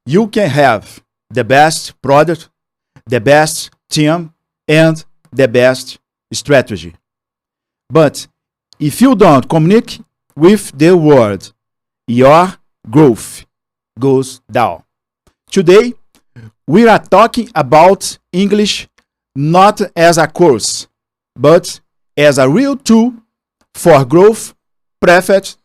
You can have the best product, the best team, and the best strategy. But if you don't communicate with the world, your growth goes down. Today, we are talking about English not as a course, but as a real tool for growth, profit,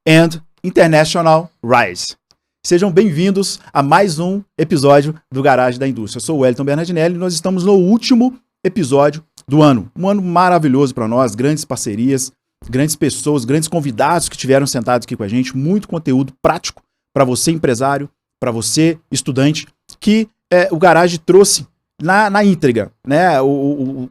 and international rise. Sejam bem-vindos a mais um episódio do Garagem da Indústria. Eu sou o Wellington Bernardinelli e nós estamos no último episódio do ano. Um ano maravilhoso para nós, grandes parcerias, grandes pessoas, grandes convidados que tiveram sentados aqui com a gente, muito conteúdo prático para você empresário, para você estudante, que o Garagem trouxe na íntegra, né? O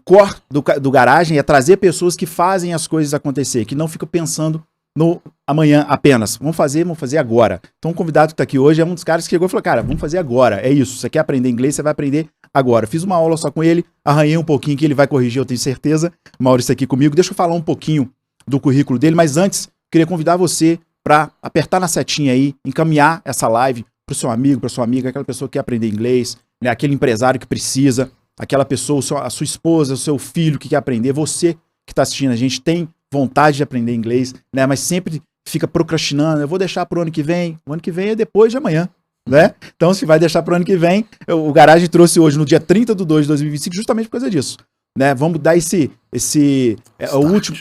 core do Garagem é trazer pessoas que fazem as coisas acontecer, que não ficam pensando no amanhã apenas. Vamos fazer agora. Então o convidado que está aqui hoje é um dos caras que chegou e falou, cara, vamos fazer agora. É isso, você quer aprender inglês, você vai aprender agora. Fiz uma aula só com ele, arranhei um pouquinho que ele vai corrigir, eu tenho certeza. O Maurício aqui comigo. Deixa eu falar um pouquinho do currículo dele, mas antes, queria convidar você para apertar na setinha aí, encaminhar essa live para o seu amigo, para sua amiga, aquela pessoa que quer aprender inglês, né, aquele empresário que precisa, aquela pessoa, a sua esposa, o seu filho que quer aprender, você que está assistindo a gente tem vontade de aprender inglês, né? Mas sempre fica procrastinando, eu vou deixar para o ano que vem é depois de amanhã, né? Então se vai deixar para o ano que vem, o Garagem trouxe hoje no dia 30 de 2 de 2025 justamente por causa disso, né? Vamos dar esse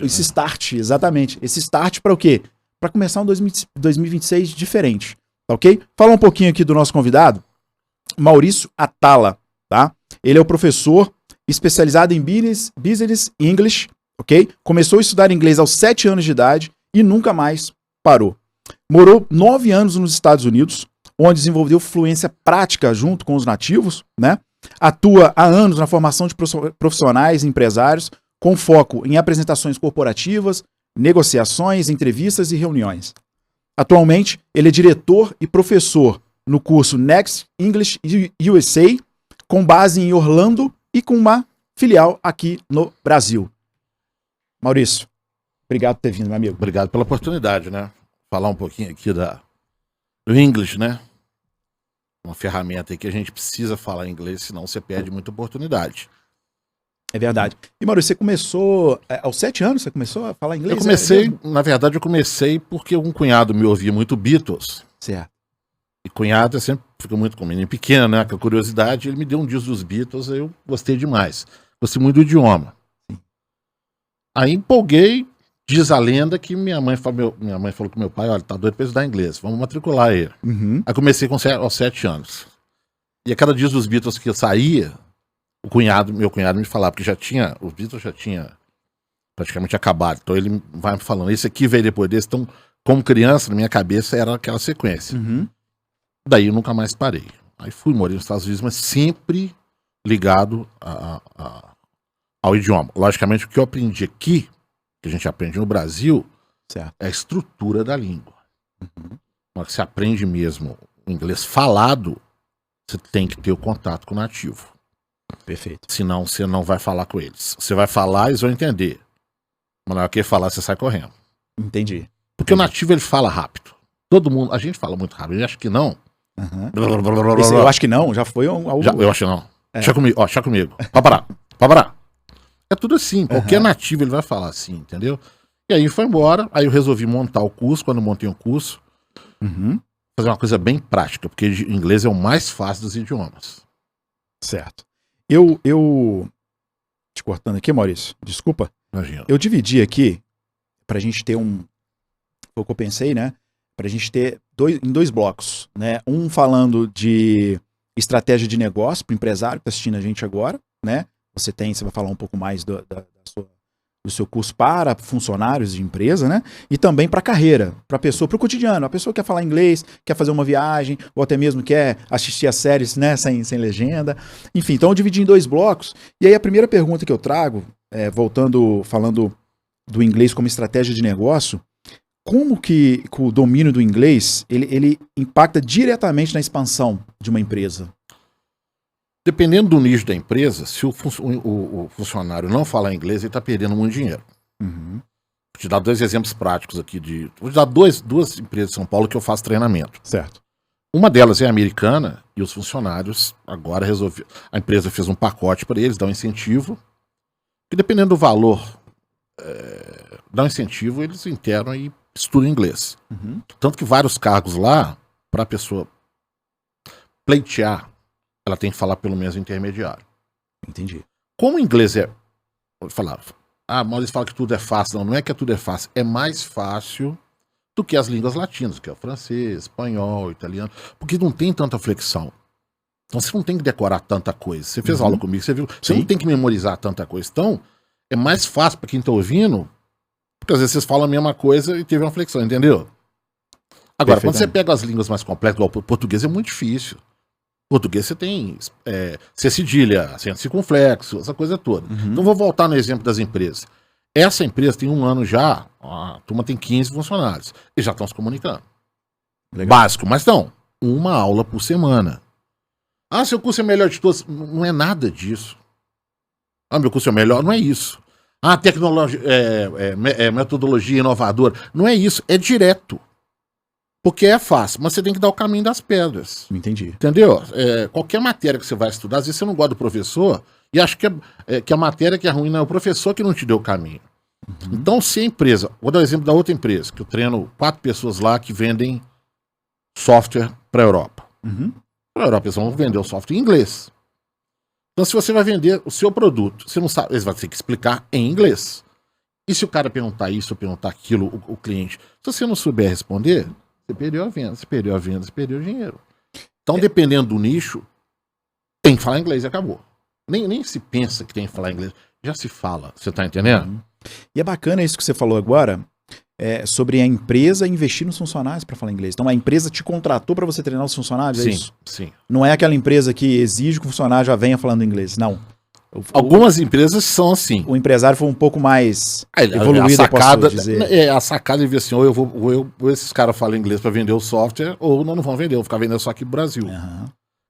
start, exatamente, esse start para o quê? Para começar um 2026 diferente, tá ok? Fala um pouquinho aqui do nosso convidado, Maurício Atala, tá? Ele é o professor especializado em Business English, ok? Começou a estudar inglês aos 7 anos de idade e nunca mais parou. Morou 9 anos nos Estados Unidos, onde desenvolveu fluência prática junto com os nativos, né? Atua há anos na formação de profissionais e empresários, com foco em apresentações corporativas, negociações, entrevistas e reuniões. Atualmente, ele é diretor e professor no curso Next English USA, com base em Orlando e com uma filial aqui no Brasil. Maurício, obrigado por ter vindo, meu amigo. Obrigado pela oportunidade, né? Falar um pouquinho aqui do English, né? Uma ferramenta aí que a gente precisa falar inglês, senão você perde muita oportunidade. É verdade. E Maurício, você começou, aos 7 anos, você começou a falar inglês? Na verdade eu comecei porque um cunhado meu ouvia muito Beatles. Certo. E cunhado eu sempre fico muito com menino pequeno, né? Com a curiosidade, ele me deu um disco dos Beatles, aí eu gostei demais. Gostei muito do idioma. Aí empolguei, diz a lenda que minha mãe falou com meu pai, olha, tá doido pra estudar inglês, vamos matricular ele. Uhum. Aí comecei aos 7 anos. E a cada dia dos Beatles que eu saía, meu cunhado me falava, porque os Beatles já tinha praticamente acabado. Então ele vai me falando, esse aqui veio depois desse. Então, como criança, na minha cabeça era aquela sequência. Uhum. Daí eu nunca mais parei. Aí morei nos Estados Unidos, mas sempre ligado ao idioma. Logicamente, o que eu aprendi aqui, que a gente aprende no Brasil, certo, é a estrutura da língua. Uhum. Quando você aprende mesmo o inglês falado, você tem que ter o contato com o nativo. Perfeito. Senão você não vai falar com eles. Você vai falar, eles vão entender. Mas na hora que falar, você sai correndo. Entendi. Porque o nativo, ele fala rápido. Todo mundo, a gente fala muito rápido, ele acha que não. Uhum. Eu acho que não, já foi algo... Eu acho que não. Deixa comigo. Pra parar. É tudo assim, qualquer nativo ele vai falar assim, entendeu? E aí foi embora, aí eu resolvi montar o curso, quando eu montei o curso, fazer uma coisa bem prática, porque o inglês é o mais fácil dos idiomas. Certo. Eu te cortando aqui, Maurício, desculpa. Imagina. Eu dividi aqui, pra gente ter foi o que eu pensei, né? Pra gente ter em 2 blocos, né? Um falando de estratégia de negócio pro empresário que tá assistindo a gente agora, né? Você vai falar um pouco mais do seu curso para funcionários de empresa, né? E também para carreira, para pessoa, para o cotidiano. A pessoa quer falar inglês, quer fazer uma viagem, ou até mesmo quer assistir as séries, né? Sem legenda. Enfim, então eu dividi em 2 blocos. E aí a primeira pergunta que eu trago, falando do inglês como estratégia de negócio, como que o domínio do inglês ele impacta diretamente na expansão de uma empresa? Dependendo do nicho da empresa, se o funcionário não falar inglês, ele está perdendo muito dinheiro. Uhum. Vou te dar 2 exemplos práticos aqui. Vou te dar duas empresas de São Paulo que eu faço treinamento. Certo. Uma delas é americana e os funcionários agora resolveram. A empresa fez um pacote para eles, dá um incentivo. E dependendo do valor, dá um incentivo, eles integram e estudam inglês. Uhum. Tanto que vários cargos lá, para a pessoa pleitear, ela tem que falar pelo menos intermediário. Entendi. Como o inglês vou falar, Maurício fala que tudo é fácil. Não, não é que tudo é fácil. É mais fácil do que as línguas latinas, que é o francês, espanhol, italiano, porque não tem tanta flexão. Então você não tem que decorar tanta coisa. Você fez aula comigo, você viu. Você não tem que memorizar tanta coisa. Então, é mais fácil para quem está ouvindo, porque às vezes vocês falam a mesma coisa e teve uma flexão, entendeu? Agora, quando você pega as línguas mais complexas, igual o português é muito difícil. Português você tem cedilha, acento circunflexo, essa coisa toda. Então vou voltar no exemplo das empresas. Essa empresa tem 1 ano já, a turma tem 15 funcionários. Eles já estão se comunicando. Legal. Básico, mas não. 1 aula por semana. Seu curso é melhor de todos. Não é nada disso. Meu curso é melhor. Não é isso. Tecnologia, metodologia inovadora. Não é isso. É direto. Porque é fácil, mas você tem que dar o caminho das pedras. Entendi. Entendeu? Qualquer matéria que você vai estudar, às vezes você não gosta do professor e acha que a matéria que é ruim não é o professor que não te deu o caminho. Então, se a empresa... Vou dar o exemplo da outra empresa, que eu treino 4 pessoas lá que vendem software para a Europa. Para a Europa eles vão vender o software em inglês. Então, se você vai vender o seu produto, você não sabe, eles vão ter que explicar em inglês. E se o cara perguntar isso ou perguntar aquilo, o cliente, se você não souber responder... Você perdeu a venda, você perdeu o dinheiro. Então, dependendo do nicho, tem que falar inglês e acabou. Nem se pensa que tem que falar inglês. Já se fala, você tá entendendo? E é bacana isso que você falou agora, sobre a empresa investir nos funcionários para falar inglês. Então, a empresa te contratou para você treinar os funcionários, é isso? Sim. Não é aquela empresa que exige que o funcionário já venha falando inglês, não. Algumas empresas são assim. O empresário foi um pouco mais evoluído, posso dizer. A sacada é ver assim, ou esses caras falam inglês para vender o software, ou não vão vender, vão ficar vendendo só aqui no Brasil.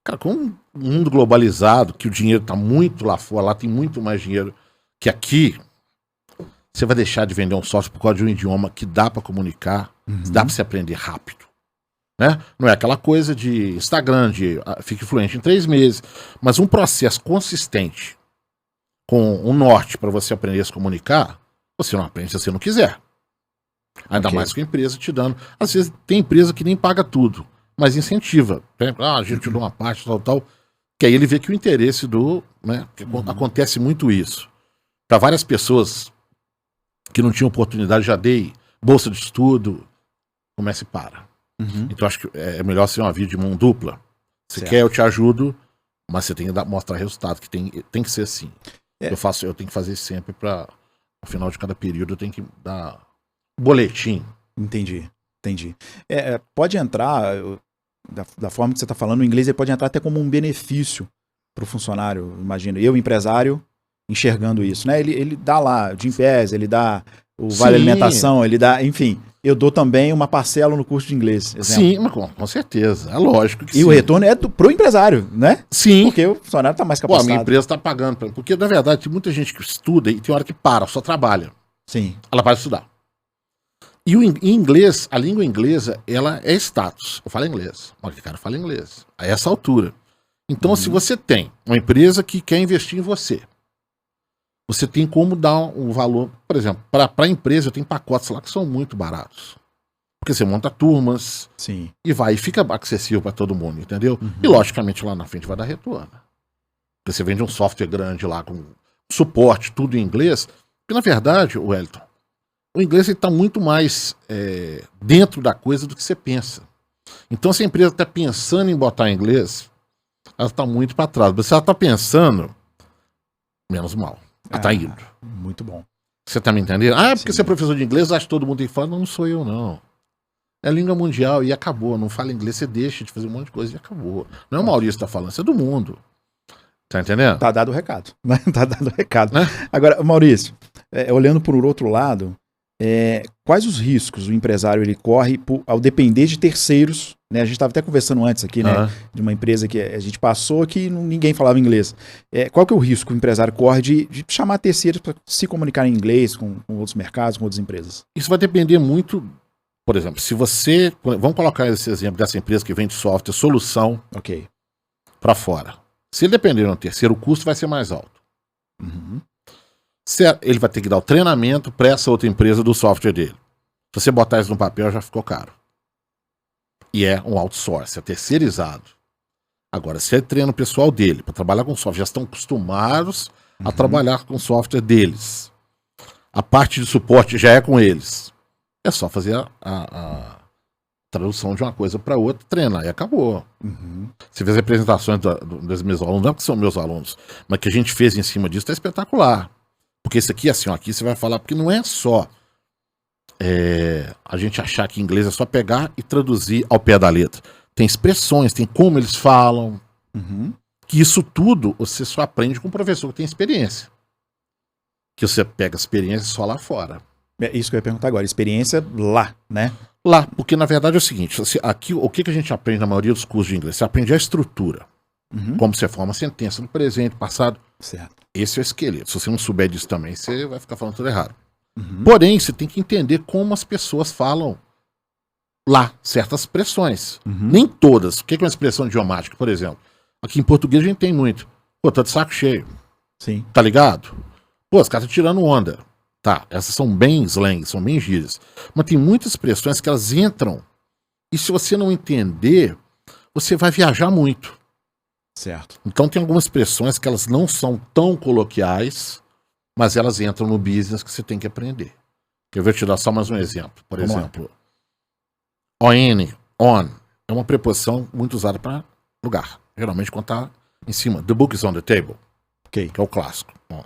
Cara, com um mundo globalizado, que o dinheiro tá muito lá fora, lá tem muito mais dinheiro que aqui, você vai deixar de vender um software por causa de um idioma que dá para comunicar, dá para se aprender rápido. Né? Não é aquela coisa de Instagram, fique fluente em 3 meses, mas um processo consistente com um norte para você aprender a se comunicar, você não aprende se você não quiser. Ainda mais com a empresa te dando. Às vezes tem empresa que nem paga tudo, mas incentiva. A gente te dá uma parte, tal. Que aí ele vê que o interesse né, acontece muito isso. Para várias pessoas que não tinham oportunidade, já dei bolsa de estudo, comece e para. Então acho que é melhor ser uma via de mão dupla. Se quer, eu te ajudo, mas você tem que mostrar resultado, que tem que ser assim. Eu tenho que fazer sempre para, no final de cada período, eu tenho que dar boletim. Entendi. Pode entrar, da forma que você está falando, o inglês ele pode entrar até como um benefício para o funcionário. Imagina, eu, empresário, enxergando isso, né? Ele dá lá o Gympass, ele dá o Vale Alimentação, ele dá, enfim, eu dou também uma parcela no curso de inglês. Exemplo. Sim, mas com certeza, é lógico que sim. E o retorno é pro empresário, né? Sim. Porque o funcionário está mais capacitado. A minha empresa está pagando, porque na verdade tem muita gente que estuda e tem hora que para, só trabalha. Sim. Ela para de estudar. E em inglês, a língua inglesa, ela é status. Eu falo inglês, mas o cara fala inglês. A essa altura. Então, se você tem uma empresa que quer investir em você, você tem como dar um valor, por exemplo, para a empresa, eu tenho pacotes lá que são muito baratos. Porque você monta turmas e fica acessível para todo mundo, entendeu? E logicamente lá na frente vai dar retorno. Porque você vende um software grande lá com suporte, tudo em inglês. Porque na verdade, Wellington, o inglês está muito mais dentro da coisa do que você pensa. Então se a empresa está pensando em botar inglês, ela está muito para trás. Mas se ela está pensando, menos mal. Ela está indo. Muito bom. Você está me entendendo? Porque você é professor de inglês, acha que todo mundo tem que falar. Não sou eu, não. É língua mundial e acabou. Não fala inglês, você deixa de fazer um monte de coisa e acabou. Não é o Maurício que está falando, isso é do mundo. Tá entendendo? Tá dado o recado. Tá dado o recado. Né? Agora, Maurício, olhando por outro lado, quais os riscos o empresário ele corre ao depender de terceiros, né? A gente estava até conversando antes aqui, né? De uma empresa que a gente passou que ninguém falava inglês. Qual que é o risco que o empresário corre de chamar terceiros para se comunicar em inglês com outros mercados, com outras empresas? Isso vai depender muito, Por exemplo, se você... Vamos colocar esse exemplo dessa empresa que vende software, solução Ok. para fora. Se ele depender de um terceiro, o custo vai ser mais alto. Uhum. Ele vai ter que dar o treinamento para essa outra empresa do software dele. Se você botar isso no papel, já ficou caro. E é um outsource, é terceirizado. Agora, se ele treina o pessoal dele para trabalhar com software, já estão acostumados a trabalhar com software deles. A parte de suporte já é com eles. É só fazer a tradução de uma coisa para outra, treinar e acabou. Uhum. Você vê as apresentações dos meus alunos, não que são meus alunos, mas que a gente fez em cima disso, tá espetacular. Porque isso aqui, assim, ó, aqui você vai falar, porque não é só a gente achar que inglês é só pegar e traduzir ao pé da letra. Tem expressões, tem como eles falam. Uhum. Que isso tudo você só aprende com um professor que tem experiência. Que você pega a experiência só lá fora. É isso que eu ia perguntar agora. Experiência lá, né? Lá, porque na verdade é o seguinte, aqui, o que a gente aprende na maioria dos cursos de inglês? Você aprende a estrutura. Uhum. Como você forma a sentença no presente, passado. Certo. Esse é o esqueleto. Se você não souber disso também, você vai ficar falando tudo errado. Uhum. Porém, você tem que entender como as pessoas falam lá, certas expressões. Uhum. Nem todas. O que é uma expressão idiomática, por exemplo? Aqui em português a gente tem muito. Pô, tá de saco cheio. Sim. Tá ligado? Pô, os caras estão tirando onda. Tá, essas são bem slang, são bem gírias. Mas tem muitas expressões que elas entram. E se você não entender, você vai viajar muito. Certo. Então tem algumas expressões que elas não são tão coloquiais, mas elas entram no business que você tem que aprender. Eu vou te dar só mais um exemplo. Por Vamos exemplo, on, é uma preposição muito usada para lugar. Geralmente quando tá em cima. The book is on the table. Ok. Que é o clássico. On.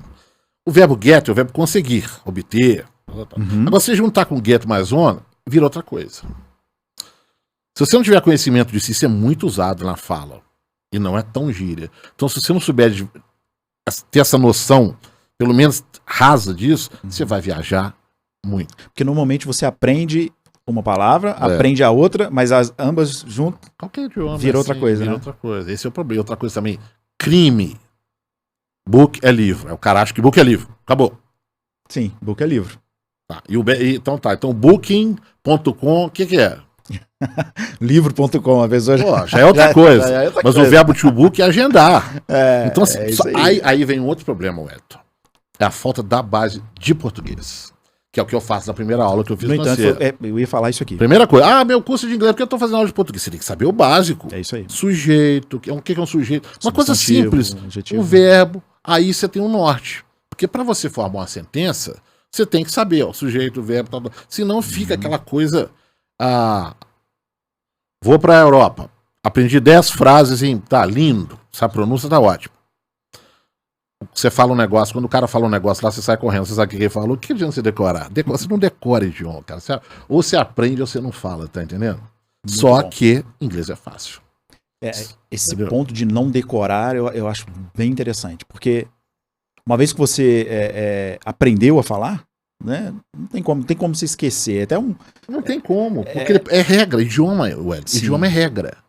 O verbo get é o verbo conseguir, obter. Uhum. Agora, se juntar com get mais on, vira outra coisa. Se você não tiver conhecimento disso, isso é muito usado na fala. E não é tão gíria. Então, se você não souber ter essa noção, pelo menos rasa disso, você vai viajar muito. Porque normalmente você aprende uma palavra, aprende a outra, mas ambas juntas Qualquer idioma vira outra coisa, vira né? outra coisa. Esse é o problema. Outra coisa também, crime. Book é livro. O cara acha que book é livro. Acabou. Sim, book é livro. Tá. Então tá. Então booking.com, o que é? Livro.com, a pessoa Já é outra coisa. já é outra Mas coisa. o verbo to book é agendar. Então, é isso aí. aí vem um outro problema, Wellington. É a falta da base de português. Que é o que eu faço na primeira aula que eu fiz No com entanto, você. eu ia falar isso aqui. Primeira coisa, meu curso de inglês, porque eu tô fazendo aula de português. Você tem que saber o básico. É isso aí. Sujeito, o que é um sujeito? Uma coisa Substantivo, simples. adjetivo. Um verbo, aí você tem um norte. Porque para você formar uma sentença, você tem que saber, ó, sujeito, verbo, tal. Senão fica aquela coisa. Vou para a Europa. Aprendi 10 frases em. Tá lindo. Essa pronúncia tá ótima. Você fala um negócio, quando o cara fala um negócio lá, você sai correndo, você sabe o que ele falou. O que adianta você decorar? Você não decora idioma, cara. Ou você aprende ou você não fala, tá entendendo? Muito Só bom. que inglês é fácil. Esse Entendeu? ponto de não decorar eu acho bem interessante, porque uma vez que você aprendeu a falar, né, não tem como se esquecer. Até Não tem como, porque é regra, idioma, Wellington. Sim. Idioma é regra.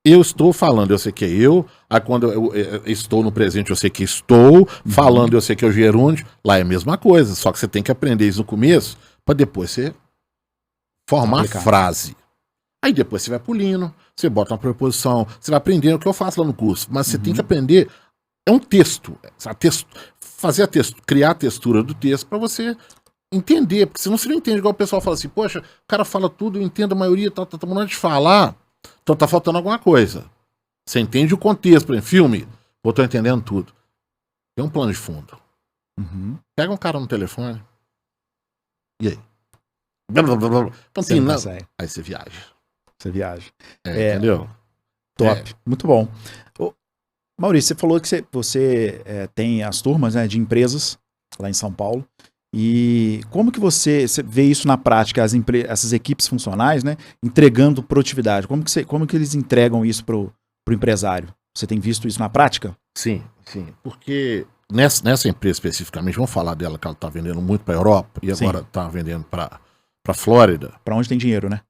Eu estou falando, eu sei que é eu. Aí quando eu estou no presente, eu sei que estou. Falando, eu sei que é o gerúndio. Lá é a mesma coisa, só que você tem que aprender isso no começo, para depois você formar Aplicar. a frase. Aí depois você vai pulindo, você bota uma preposição, você vai aprendendo o que eu faço lá no curso. Mas você tem que aprender, é um texto. Fazer criar a textura do texto para você entender, porque senão você não entende, igual o pessoal fala assim, poxa, o cara fala tudo, eu entendo a maioria, tá mandando de falar, então tá faltando alguma coisa. Você entende o contexto, por exemplo, filme, eu tô entendendo tudo. Tem um plano de fundo. Uhum. Pega um cara no telefone, e aí? Então, Você tem não nada. consegue. Aí você viaja. Você viaja. Entendeu? Top. Muito bom. Ô, Maurício, você falou que você tem as turmas, né, de empresas lá em São Paulo. E como que você vê isso na prática, essas equipes funcionais, né, entregando produtividade? Como que eles entregam isso pro empresário? Você tem visto isso na prática? Sim, sim. Porque nessa empresa especificamente, vamos falar dela, que ela está vendendo muito para a Europa e Sim. agora está vendendo para a Flórida. Para onde tem dinheiro, né?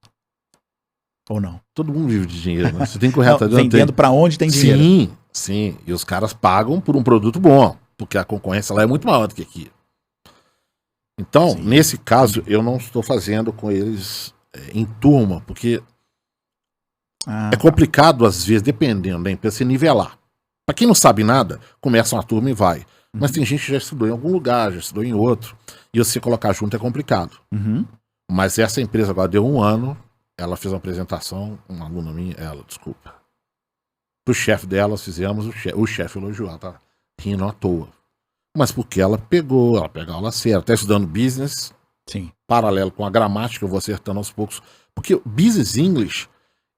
Ou não? Todo mundo vive de dinheiro, né? Você tem que correr Não, atrás. vendendo para onde tem dinheiro. Sim, sim. E os caras pagam por um produto bom, porque a concorrência lá é muito maior do que aqui. Então, Sim. nesse caso, eu não estou fazendo com eles em turma, porque é complicado, às vezes, dependendo da empresa, você nivelar. Para quem não sabe nada, começa uma turma e vai. Mas tem gente que já estudou em algum lugar, já estudou em outro, e você colocar junto é complicado. Mas essa empresa agora deu 1 ano, ela fez uma apresentação, uma aluna minha, desculpa. Pro chefe dela, fizemos, o chefe elogiou, ela tá rindo à toa. Mas porque ela pega a aula séria, tá estudando business, Sim. paralelo com a gramática, eu vou acertando aos poucos. Porque o business English,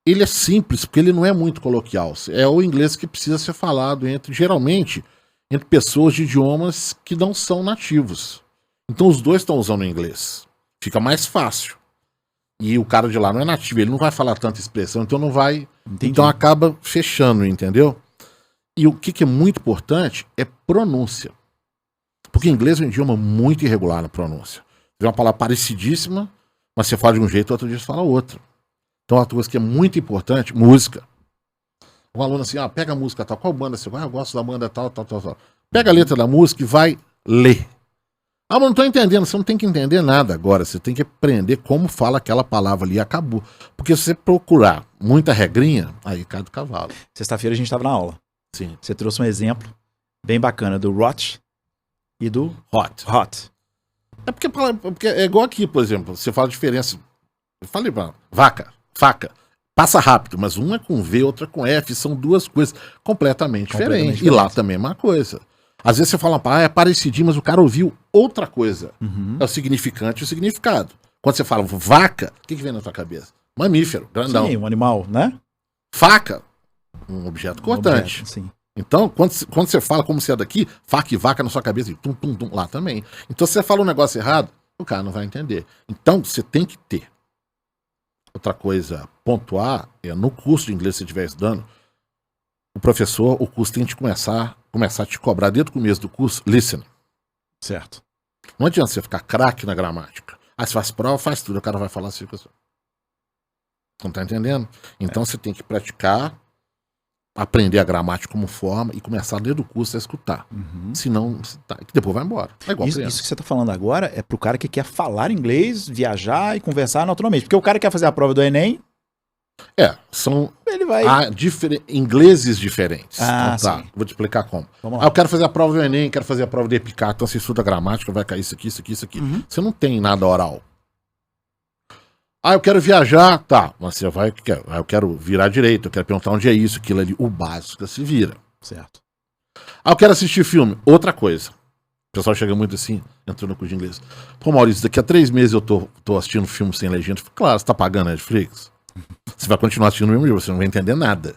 ele é simples, porque ele não é muito coloquial. É o inglês que precisa ser falado geralmente, entre pessoas de idiomas que não são nativos. Então os dois estão usando o inglês. Fica mais fácil. E o cara de lá não é nativo, ele não vai falar tanta expressão, então não vai... Entendi. Então acaba fechando, entendeu? E o que é muito importante é pronúncia. Porque o inglês é um idioma muito irregular na pronúncia. É uma palavra parecidíssima, mas você fala de um jeito, outro dia você fala outro. Então outra coisa que é muito importante, música. Um aluno assim, pega a música tal, qual banda você vai? Eu gosto da banda tal. Pega a letra da música e vai ler. Mas não estou entendendo, você não tem que entender nada agora, você tem que aprender como fala aquela palavra ali e acabou. Porque se você procurar muita regrinha, aí cai do cavalo. Sexta-feira a gente estava na aula. Sim. Você trouxe um exemplo bem bacana do rot e do hot. É porque é igual aqui, por exemplo, você fala a diferença. Eu falei pra vaca, faca, passa rápido, mas uma é com V, outra com F, são duas coisas completamente diferentes. E lá também é uma coisa. Às vezes você fala uma palavra, é parecidinho, mas o cara ouviu outra coisa. É o significante e o significado. Quando você fala vaca, o que vem na tua cabeça? Mamífero, grandão. Sim, um animal, né? Faca, um objeto cortante. Objeto, sim. Então, quando você fala como se é daqui, faca e vaca na sua cabeça, e tum, lá também. Então, se você fala um negócio errado, o cara não vai entender. Então, você tem que ter. Outra coisa, pontuar, no curso de inglês que você estiver estudando, o curso tem que começar a te cobrar desde o começo do curso, listening. Certo. Não adianta você ficar craque na gramática. Aí você faz prova, faz tudo, o cara vai falar assim. Não tá entendendo? Então você tem que praticar, aprender a gramática como forma e começar desde o curso a escutar. Senão, depois vai embora. É igual Isso que você tá falando agora é pro cara que quer falar inglês, viajar e conversar naturalmente. Porque o cara quer fazer a prova do Enem... são ele vai... ingleses diferentes. Então, tá, vou te explicar como. Vamos lá. Eu quero fazer a prova do Enem, quero fazer a prova de EPICAR, então você estuda gramática, vai cair isso aqui. Você não tem nada oral. Eu quero viajar, tá, mas você vai, eu quero virar direito, eu quero perguntar onde é isso, aquilo ali, o básico se vira. Certo. Eu quero assistir filme, outra coisa. O pessoal chega muito assim, entrando no curso de inglês. Pô, Maurício, daqui a 3 meses eu tô assistindo filme sem legenda. Claro, você tá pagando a Netflix? Você vai continuar assistindo o mesmo livro, você não vai entender nada.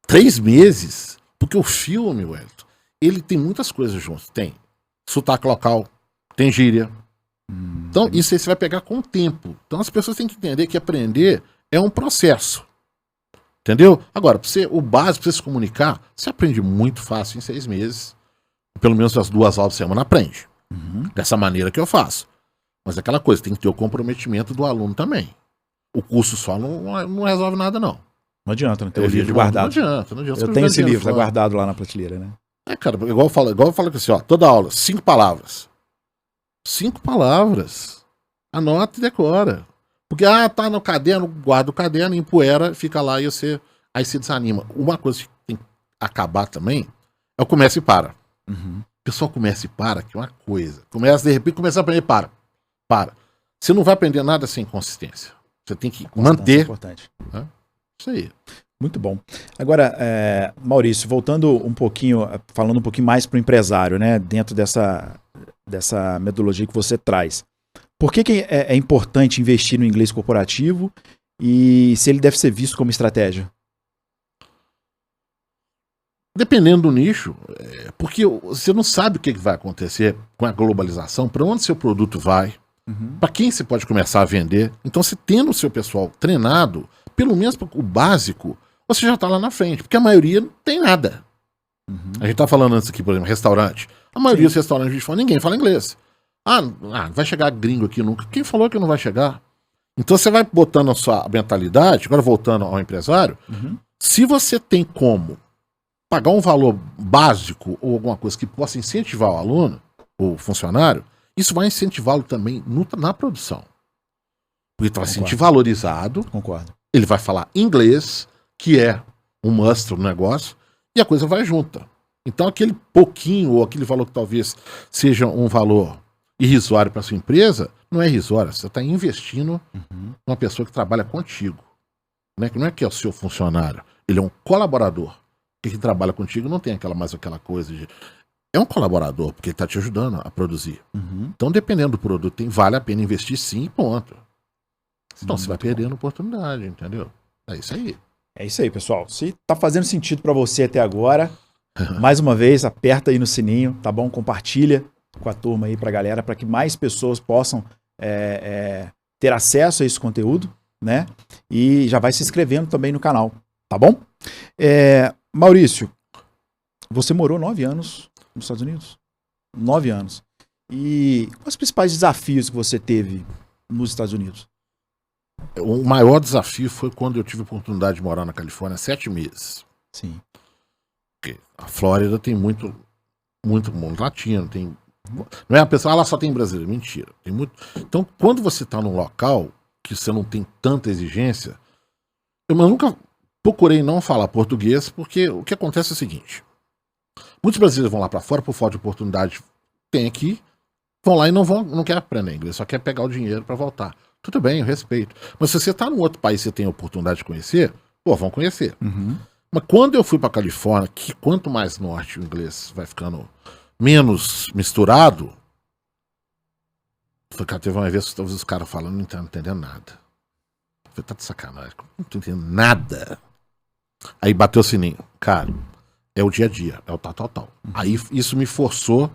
3 meses? Porque o filme, Wellington, ele tem muitas coisas juntas. Tem sotaque local, tem gíria. Então, isso aí você vai pegar com o tempo. Então, as pessoas têm que entender que aprender é um processo. Entendeu? Agora, o básico, pra você se comunicar, você aprende muito fácil em 6 meses. Pelo menos as 2 aulas por semana aprende. Dessa maneira que eu faço. Mas é aquela coisa, tem que ter o comprometimento do aluno também. O curso só não resolve nada, não. Não adianta, não ter o livro guardado. Não adianta. Eu tenho esse livro, tá guardado lá na prateleira, né? Cara, igual eu falo assim, toda aula, 5 palavras. 5 palavras. Anota e decora. Porque, tá no caderno, guarda o caderno, empoeira, fica lá e aí você desanima. Uma coisa que tem que acabar também é o começa e para. O pessoal começa e para, que é uma coisa. De repente, começa a aprender, para. Você não vai aprender nada sem consistência. Você tem que manter. É importante. Isso aí. Muito bom. Agora, Maurício, voltando um pouquinho, falando um pouquinho mais para o empresário, né? Dentro dessa metodologia que você traz. Por que é importante investir no inglês corporativo e se ele deve ser visto como estratégia? Dependendo do nicho, porque você não sabe o que vai acontecer com a globalização, para onde seu produto vai. Para quem você pode começar a vender. Então, você tendo o seu pessoal treinado, pelo menos o básico, você já está lá na frente. Porque a maioria não tem nada. A gente está falando antes aqui, por exemplo, restaurante. A maioria dos restaurantes a gente fala, ninguém fala inglês. Vai chegar gringo aqui nunca. Quem falou que não vai chegar? Então, você vai botando a sua mentalidade, agora voltando ao empresário, se você tem como pagar um valor básico ou alguma coisa que possa incentivar o aluno, o funcionário, isso vai incentivá-lo também na produção. Porque tu vai se Concordo. sentir valorizado, Concordo. ele vai falar inglês, que é um must no negócio, e a coisa vai junta. Então aquele pouquinho, ou aquele valor que talvez seja um valor irrisório para sua empresa, não é irrisório, você está investindo numa pessoa que trabalha contigo. Né? Que não é que é o seu funcionário, ele é um colaborador. Que trabalha contigo não tem aquela coisa de... É um colaborador, porque ele está te ajudando a produzir. Então, dependendo do produto, vale a pena investir sim e ponto. Senão você vai perdendo oportunidade, entendeu? É isso aí. É isso aí, pessoal. Se tá fazendo sentido para você até agora, mais uma vez, aperta aí no sininho, tá bom? Compartilha com a turma aí pra galera, para que mais pessoas possam ter acesso a esse conteúdo, né? E já vai se inscrevendo também no canal, tá bom? Maurício, você morou 9 anos nos Estados Unidos? 9 anos. E quais os principais desafios que você teve nos Estados Unidos? O maior desafio foi quando eu tive a oportunidade de morar na Califórnia 7 meses. Sim. Porque a Flórida tem muito mundo latino, tem... Não é a pessoa, lá só tem brasileiro. Mentira. Tem muito... Então, quando você está num local que você não tem tanta exigência, eu nunca procurei não falar português, porque o que acontece é o seguinte: muitos brasileiros vão lá para fora por falta de oportunidade, tem aqui, vão lá e não quer aprender inglês, só quer pegar o dinheiro para voltar. Tudo bem, eu respeito. Mas se você está num outro país e você tem a oportunidade de conhecer, vão conhecer. Mas quando eu fui para Califórnia, que quanto mais norte o inglês vai ficando menos misturado, teve uma vez os caras falando, não tô entendendo nada. Eu falei, tá de sacanagem, não tô entendendo nada. Aí bateu o sininho. Cara, é o dia a dia, é o tal. Aí isso me forçou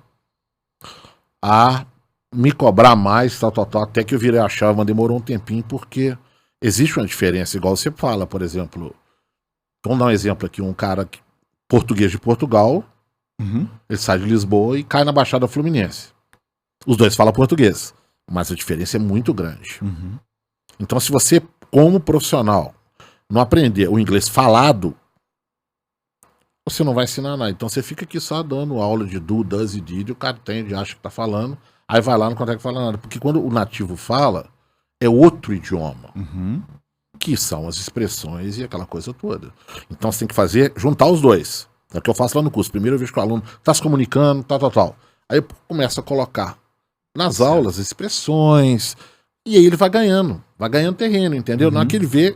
a me cobrar mais, tal, até que eu virei a chave, mas demorou um tempinho, porque existe uma diferença, igual você fala, por exemplo, vamos dar um exemplo aqui, um cara português de Portugal, ele sai de Lisboa e cai na Baixada Fluminense. Os dois falam português, mas a diferença é muito grande. Então, se você, como profissional, não aprender o inglês falado, você não vai ensinar nada. Então você fica aqui só dando aula de do, does e did, o cara entende, acha que tá falando, aí vai lá, não consegue falar nada. Porque quando o nativo fala, é outro idioma. Que são as expressões e aquela coisa toda. Então você tem que juntar os dois. É o que eu faço lá no curso. Primeiro eu vejo que o aluno tá se comunicando, tal. Aí eu começo a colocar nas aulas expressões, e aí ele vai ganhando terreno, entendeu? Na hora que ele vê,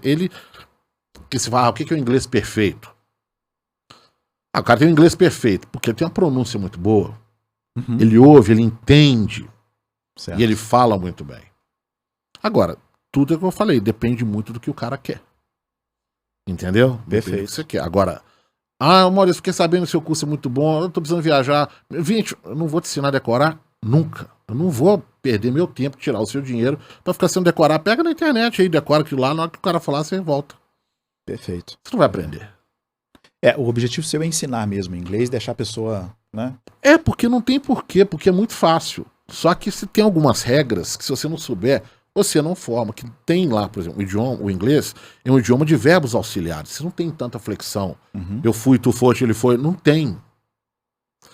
que se fala, o que é o inglês perfeito? O cara tem um inglês perfeito, porque ele tem uma pronúncia muito boa. Ele ouve, ele entende, Certo. e ele fala muito bem. Agora, tudo é o que eu falei, depende muito do que o cara quer. Entendeu? Depende do que você quer. Agora, Maurício, fiquei sabendo que seu curso é muito bom, eu tô precisando viajar. Gente, eu não vou te ensinar a decorar nunca. Eu não vou perder meu tempo, tirar o seu dinheiro pra ficar sendo decorar. Pega na internet aí, decora aquilo lá, na hora que o cara falar, você volta. Perfeito. Você não vai aprender. O objetivo seu é ensinar mesmo inglês, deixar a pessoa, né? Porque não tem porquê, porque é muito fácil. Só que se tem algumas regras que se você não souber, você não forma. Que tem lá, por exemplo, o inglês é um idioma de verbos auxiliares. Você não tem tanta flexão. Eu fui, tu foste, ele foi. Não tem.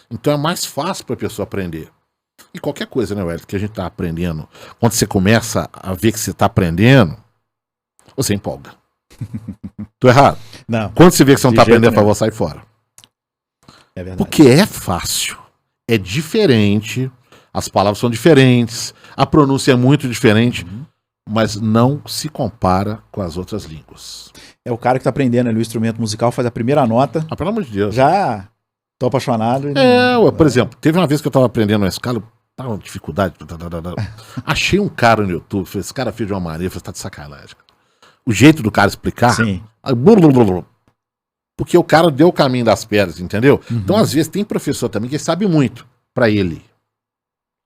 Então é mais fácil para a pessoa aprender. E qualquer coisa, né, Wellington, que a gente tá aprendendo, quando você começa a ver que você tá aprendendo, você empolga. Tô errado? Não. Quando você vê que você não De tá jeito aprendendo, nenhum. fala, vou sair fora. É verdade. Porque é fácil. É diferente. As palavras são diferentes. A pronúncia é muito diferente. Mas não se compara com as outras línguas. É o cara que tá aprendendo ali o instrumento musical, faz a primeira nota, Pelo amor de Deus. já tô apaixonado. E Por exemplo, teve uma vez que eu tava aprendendo uma escala, eu tava com dificuldade. Achei um cara no YouTube, esse cara fez de uma maneira, eu falei, tá de sacanagem. O jeito do cara explicar. Sim. Porque o cara deu o caminho das pedras, entendeu? Então, às vezes, tem professor também que sabe muito pra ele.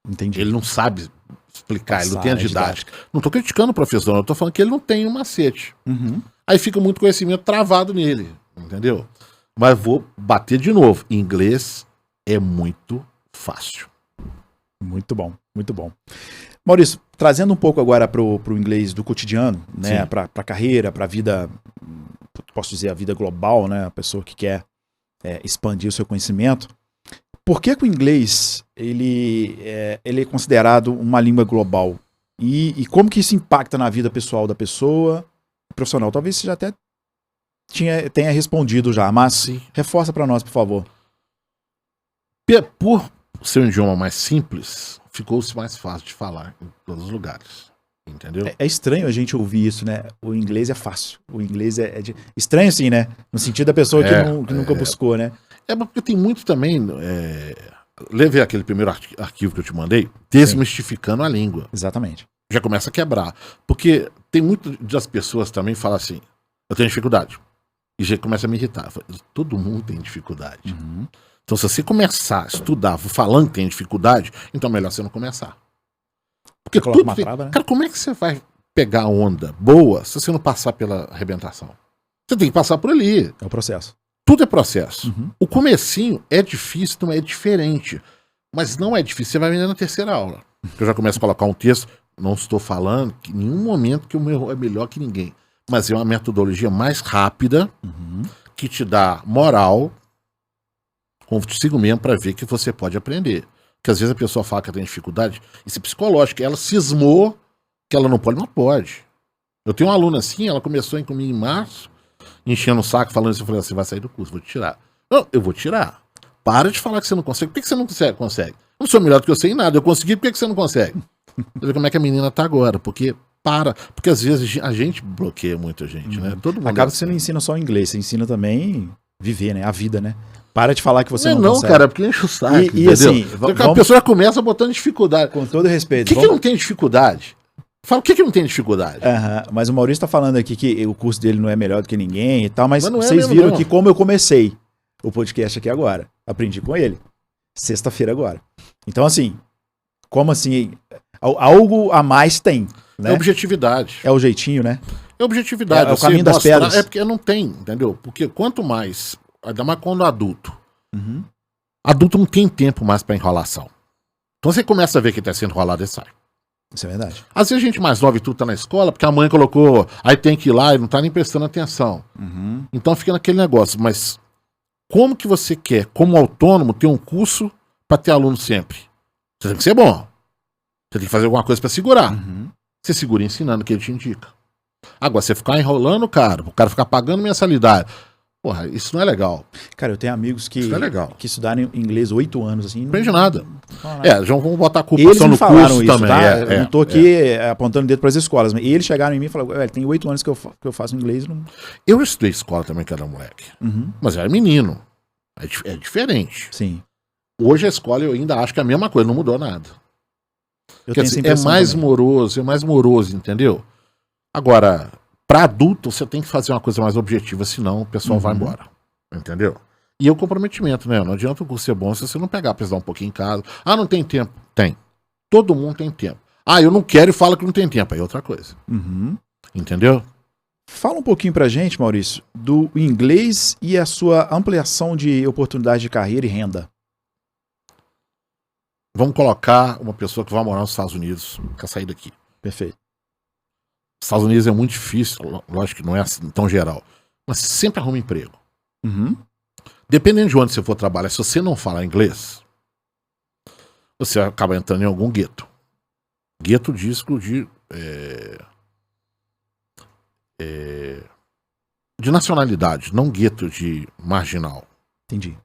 Entendi. Ele não sabe explicar, ele não tem a Passar a didática. Não tô criticando o professor, não, eu tô falando que ele não tem um macete. Uhum. Aí fica muito conhecimento travado nele, entendeu? Mas vou bater de novo. Inglês é muito fácil. Muito bom, muito bom. Maurício, trazendo um pouco agora pro inglês do cotidiano, né, Sim. pra carreira, pra vida, posso dizer, a vida global, né, a pessoa que quer expandir o seu conhecimento. Por que o inglês ele é considerado uma língua global? E como que isso impacta na vida pessoal da pessoa, profissional? Talvez você já até tenha respondido já, mas Sim. reforça para nós, por favor. Por ser um idioma mais simples, ficou-se mais fácil de falar em todos os lugares. Entendeu? É estranho a gente ouvir isso, né? O inglês é fácil. O inglês estranho assim, né? No sentido da pessoa que nunca buscou, né? É porque tem muito também. Levei aquele primeiro arquivo que eu te mandei, desmistificando a língua. Exatamente. Já começa a quebrar. Porque tem muito das pessoas também que falam assim: eu tenho dificuldade. E já começa a me irritar. Todo mundo tem dificuldade. Uhum. Então, se você começar a estudar falando que tem dificuldade, então é melhor você não começar. Porque coloca uma trava, né? Cara, como é que você vai pegar a onda boa se você não passar pela arrebentação? Você tem que passar por ali. É o processo. Tudo é processo. Uhum. O comecinho é difícil, não é diferente. Mas não é difícil, você vai vender na terceira aula. Eu já começo a colocar um texto, não estou falando que em nenhum momento que o meu é melhor que ninguém. Mas é uma metodologia mais rápida, que te dá moral, consigo mesmo, para ver que você pode aprender. Porque às vezes a pessoa fala que ela tem dificuldade, isso é psicológico, ela cismou que ela não pode, mas pode. Eu tenho uma aluna assim, ela começou comigo em março, enchendo o saco, falando isso, eu falei, você vai sair do curso, vou te tirar. Não, eu vou tirar. Para de falar que você não consegue. Por que você não consegue? Eu não sou melhor do que eu sei em nada, eu consegui, por que você não consegue? Você vê como é que a menina tá agora, porque às vezes a gente bloqueia muita gente, né? Todo mundo Acaba que você não ensina só o inglês, você ensina também viver, né? A vida, né? Para de falar que você não consegue. Não, cara, porque enche o saco, e assim, a pessoa começa botando dificuldade. Com todo respeito. O que não tem dificuldade? Fala, o que não tem dificuldade? Mas o Maurício tá falando aqui que o curso dele não é melhor do que ninguém e tal, mas não é vocês mesmo, viram não. aqui como eu comecei o podcast aqui agora. Aprendi com ele. Sexta-feira agora. Então, assim, como assim? Algo a mais tem. Né? É objetividade. É o jeitinho, né? É objetividade. É o caminho das pedras. É porque não tem, entendeu? Porque quanto mais, ainda mais quando adulto. Adulto não tem tempo mais pra enrolação. Então você começa a ver que tá sendo enrolado e sai. Isso é verdade. Às vezes a gente mais nova e tudo tá na escola, porque a mãe colocou, aí tem que ir lá e não tá nem prestando atenção. Então fica naquele negócio. Mas como que você quer, como autônomo, ter um curso pra ter aluno sempre? Você tem que ser bom. Você tem que fazer alguma coisa pra segurar. Você segura ensinando o que ele te indica. Agora, você ficar enrolando, cara, o cara ficar pagando mensalidade. Porra, isso não é legal. Cara, eu tenho amigos que, Isso não é legal. que estudaram inglês 8 anos, assim. Não aprende nada. Já vamos botar a culpa Eles só me no falaram curso isso, também. tá? Eu não tô aqui apontando o dedo para as escolas, mas eles chegaram em mim e falaram, velho, tem 8 anos que eu faço inglês. Não... Eu estudei escola também, que era moleque. Mas eu era menino. É diferente. Sim. Hoje a escola eu ainda acho que é a mesma coisa, não mudou nada. Eu Quer tenho dizer, essa impressão é mais moroso, entendeu? Agora, para adulto, você tem que fazer uma coisa mais objetiva, senão o pessoal vai embora. Entendeu? E é o comprometimento, né? Não adianta o curso ser bom se você não pegar pra estudar um pouquinho em casa. Ah, não tem tempo. Tem. Todo mundo tem tempo. Ah, eu não quero e fala que não tem tempo. Aí é outra coisa. Entendeu? Fala um pouquinho pra gente, Maurício, do inglês e a sua ampliação de oportunidade de carreira e renda. Vamos colocar uma pessoa que vai morar nos Estados Unidos, quer sair daqui. Perfeito. Estados Unidos é muito difícil, lógico que não é assim, tão geral, mas sempre arruma emprego. Dependendo de onde você for trabalhar, se você não falar inglês, você acaba entrando em algum gueto. Gueto disco de nacionalidade, não gueto de marginal. Entendi.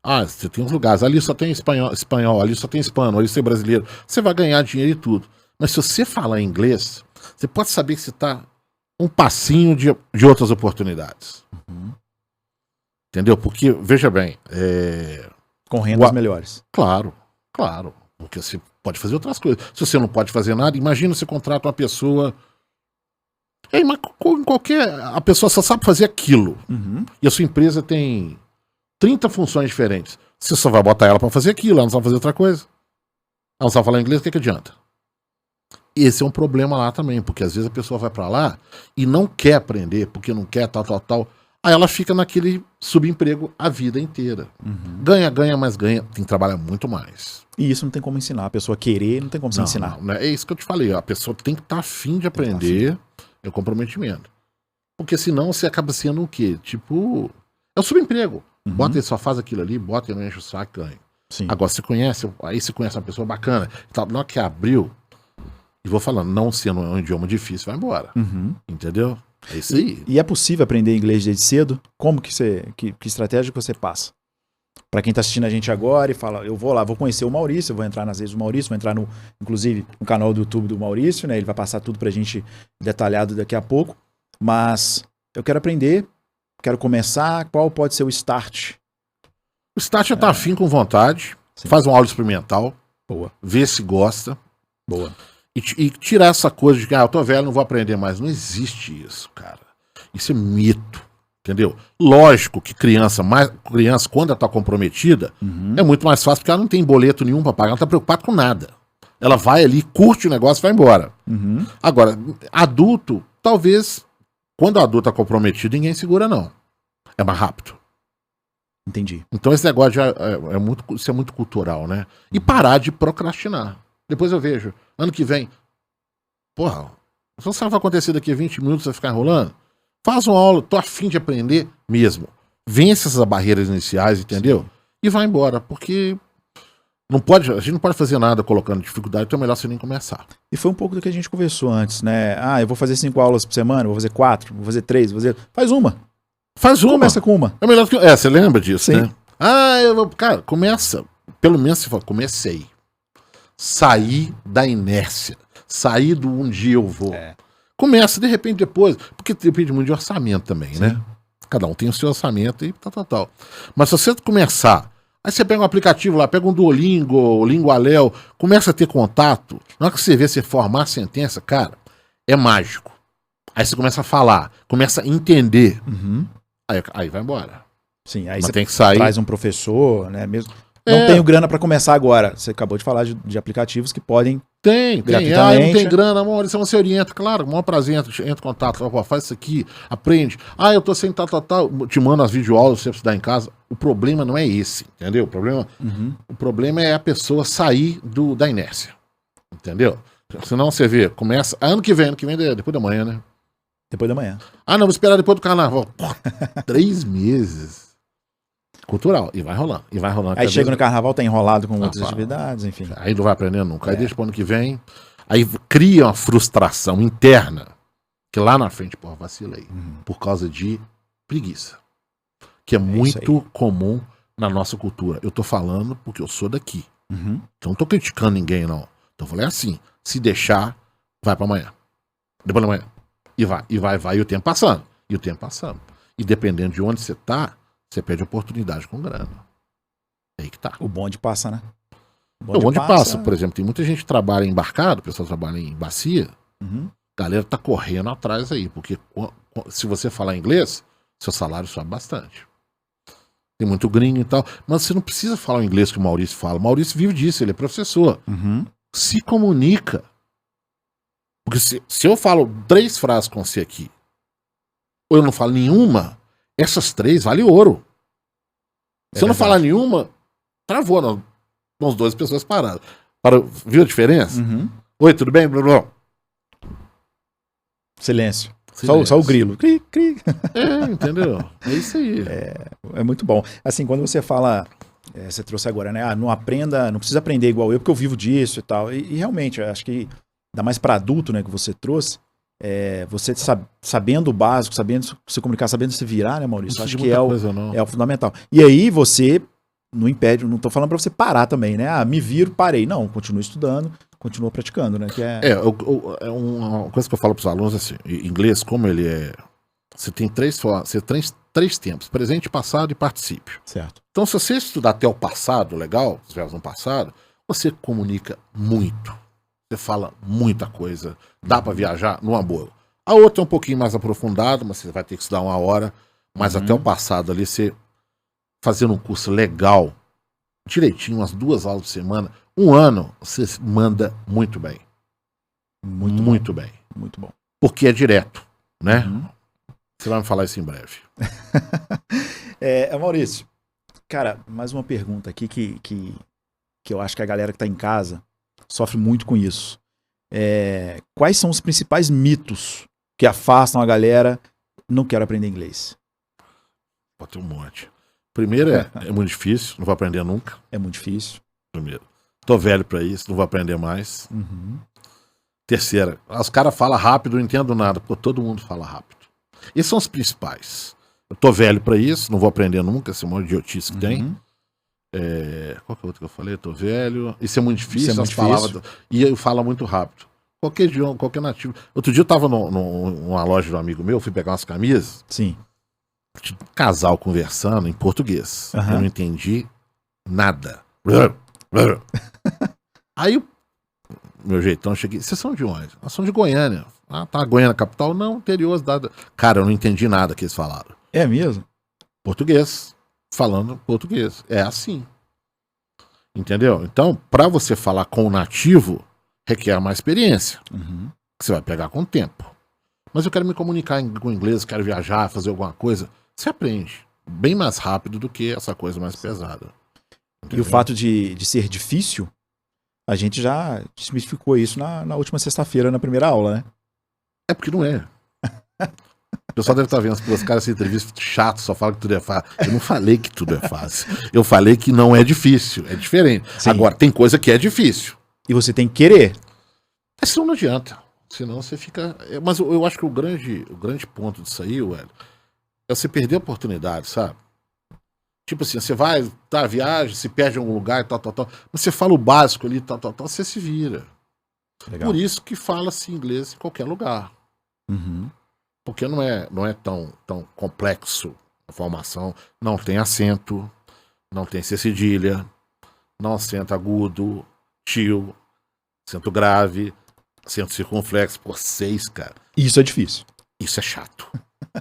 Ah, você tem uns lugares, ali só tem espanhol, ali só tem hispano, ali você é brasileiro. Você vai ganhar dinheiro e tudo. Mas se você falar inglês, você pode saber que você está um passinho de outras oportunidades. Entendeu? Porque, veja bem... Com rendas melhores. Claro. Porque você pode fazer outras coisas. Se você não pode fazer nada, imagina você contrata uma pessoa... mas a pessoa só sabe fazer aquilo. E a sua empresa tem 30 funções diferentes. Você só vai botar ela para fazer aquilo, ela não sabe fazer outra coisa. Ela não sabe falar inglês, o que adianta? Esse é um problema lá também, porque às vezes a pessoa vai para lá e não quer aprender, porque não quer tal. Aí ela fica naquele subemprego a vida inteira. Ganha, mas ganha. Tem que trabalhar muito mais. E isso não tem como ensinar. A pessoa querer, não tem como se ensinar. Não, é isso que eu te falei. A pessoa tem que estar afim de aprender. É o comprometimento. Porque senão você acaba sendo o quê? Tipo, é o subemprego. Bota ele só faz aquilo ali, bota ele não enche o saco, ganha. Sim. Agora, aí você conhece uma pessoa bacana. Na hora que abriu, E vou falando, não sendo um idioma difícil, vai embora. Entendeu? É isso aí. E é possível aprender inglês desde cedo? Como que que estratégia que você passa? Para quem tá assistindo a gente agora e fala, eu vou lá, vou conhecer o Maurício, eu vou entrar nas redes do Maurício, vou entrar inclusive no canal do YouTube do Maurício, né? Ele vai passar tudo pra gente detalhado daqui a pouco. Mas eu quero aprender, quero começar, qual pode ser o start? O start é estar afim com vontade, faz uma aula experimental, Boa. vê se gosta. Boa. E tirar essa coisa de que, eu tô velho, não vou aprender mais. Não existe isso, cara. Isso é mito. Entendeu? Lógico que criança, quando ela tá comprometida, é muito mais fácil, porque ela não tem boleto nenhum pra pagar, ela não tá preocupada com nada. Ela vai ali, curte o negócio e vai embora. Agora, adulto, talvez, quando o adulto tá comprometido, ninguém segura, não. É mais rápido. Entendi. Então esse negócio isso é muito cultural, né? E parar de procrastinar. Depois eu vejo, ano que vem, porra, você sabe o que vai acontecer daqui a 20 minutos, você vai ficar enrolando? Faz uma aula, tô afim de aprender mesmo. Vence essas barreiras iniciais, entendeu? E vai embora, porque a gente não pode fazer nada colocando dificuldade, então é melhor você nem começar. E foi um pouco do que a gente conversou antes, né? Eu vou fazer 5 aulas por semana, vou fazer 4, vou fazer 3, faz uma. Faz uma. Começa com uma. É melhor que... você lembra disso, Sim. né? Cara, começa. Pelo menos você fala, comecei. Sair da inércia. Sair do um dia eu vou. Começa, de repente, depois. Porque depende muito de orçamento também, né? Cada um tem o seu orçamento e tal. Mas se você começar, aí você pega um aplicativo lá, pega um Duolingo, o Lingualéu, começa a ter contato. Na hora que você vê você formar a sentença, cara, é mágico. Aí você começa a falar, começa a entender. Aí vai embora. Sim, aí Mas você tem que sair. traz um professor, né? Mesmo. Não tenho grana para começar agora. Você acabou de falar de aplicativos que podem. Tem. Gratuitamente. Não tem grana, amor. Isso você orienta, claro. Maior prazer, entra em contato. Fala, faz isso aqui, aprende. Eu tô sem tal. Te mando as videoaulas, você estudar em casa. O problema não é esse, entendeu? O problema é a pessoa sair da inércia. Entendeu? Senão você vê, começa. Ano que vem depois da manhã, né? Depois da manhã. Não, vou esperar depois do carnaval. 3 meses. Cultural. E vai rolando. Aí chega no carnaval, tá enrolado com outras atividades, enfim. Aí não vai aprender nunca. Aí deixa pro ano que vem. Aí cria uma frustração interna. Que lá na frente, vacilei. Por causa de preguiça. Que é muito comum na nossa cultura. Eu tô falando porque eu sou daqui. Então não tô criticando ninguém, não. Então eu falei assim, se deixar, vai pra amanhã. Depois da manhã. E vai. E o tempo passando. E dependendo de onde você tá, você perde oportunidade com grana. É aí que tá. O bonde passa, né? O bonde passa. Por exemplo, tem muita gente que trabalha embarcado, o pessoal trabalha em bacia. A galera tá correndo atrás aí, porque se você falar inglês, seu salário sobe bastante. Tem muito gringo e tal, mas você não precisa falar o inglês que o Maurício fala. O Maurício vive disso, ele é professor. Se comunica. Porque se eu falo 3 frases com você aqui, ou eu não falo nenhuma, essas 3 valem ouro. Se eu não falar nenhuma, travou, não. Uns 2 pessoas paradas. Viu a diferença? Oi, tudo bem? Silêncio. Só o grilo. Cri, cri. Entendeu? É isso aí. É muito bom. Assim, quando você fala, você trouxe agora, né? Não precisa aprender igual eu, porque eu vivo disso e tal. E realmente, eu acho que ainda mais para adulto, né, que você trouxe, você sabendo o básico, sabendo se comunicar, sabendo se virar, né, Maurício? Acho que é o fundamental. E aí você não impede, não tô falando para você parar também, né? Me viro, parei. Não, continua estudando, continua praticando, né? É uma coisa que eu falo para os alunos assim, em inglês, como ele é... Você tem 3 tempos, presente, passado e particípio. Certo. Então, se você estudar até o passado, legal, se estiver no passado, você comunica muito. Você fala muita coisa. Dá para viajar numa boa. A outra é um pouquinho mais aprofundada, mas você vai ter que estudar 1 hora. Mas até o passado ali, você fazendo um curso legal, direitinho, umas 2 aulas por semana, 1 ano, você manda muito bem. Muito bem. Muito bom. Porque é direto, né? Você vai me falar isso em breve. Maurício, cara, mais uma pergunta aqui que eu acho que a galera que tá em casa sofre muito com isso. Quais são os principais mitos que afastam a galera? Não quero aprender inglês. Pode ter um monte. Primeiro é muito difícil, não vou aprender nunca. É muito difícil. Primeiro. Tô velho pra isso, não vou aprender mais. Terceira, os caras falam rápido, não entendo nada. Pô, todo mundo fala rápido. Esses são os principais. Eu tô velho pra isso, não vou aprender nunca, esse monte de idiotice que tem. Qual que é o outro que eu falei? Eu tô velho. Isso é muito difícil, Isso é muito difícil. E eu falo muito rápido. Qualquer idioma, qualquer nativo. Outro dia eu tava numa loja de um amigo meu, fui pegar umas camisas. Sim. Tinha um casal conversando em português. Aham. Eu não entendi nada. Aí o meu jeitão, eu cheguei. Vocês são de onde? Nós somos de Goiânia. Ah, tá, Goiânia capital? Não, interior. Cara, eu não entendi nada que eles falaram. É mesmo? Português. Falando português. É assim. Entendeu? Então, pra você falar com o nativo, requer mais experiência. Que você vai pegar com o tempo. Mas eu quero me comunicar com inglês, quero viajar, fazer alguma coisa. Você aprende bem mais rápido do que essa coisa mais pesada. E o fato de ser difícil, a gente já desmistificou isso na última sexta-feira, na primeira aula, né? É porque não é. O pessoal deve estar vendo os caras essa entrevista chato, só falam que tudo é fácil. Eu não falei que tudo é fácil. Eu falei que não é difícil, é diferente. Sim. Agora, tem coisa que é difícil. E você tem que querer. Mas senão não adianta. Senão você fica... Mas eu acho que o grande ponto disso aí, Hélio, é você perder a oportunidade, sabe? Tipo assim, você vai, viaja, se perde em algum lugar e tal. Mas você fala o básico ali, tal, você se vira. Legal. Por isso que fala-se inglês em qualquer lugar. Porque não é tão complexo a formação. Não tem acento, não tem C cedilha, não acento agudo, tio, acento grave, acento circunflexo, por 6, cara. Isso é difícil. Isso é chato.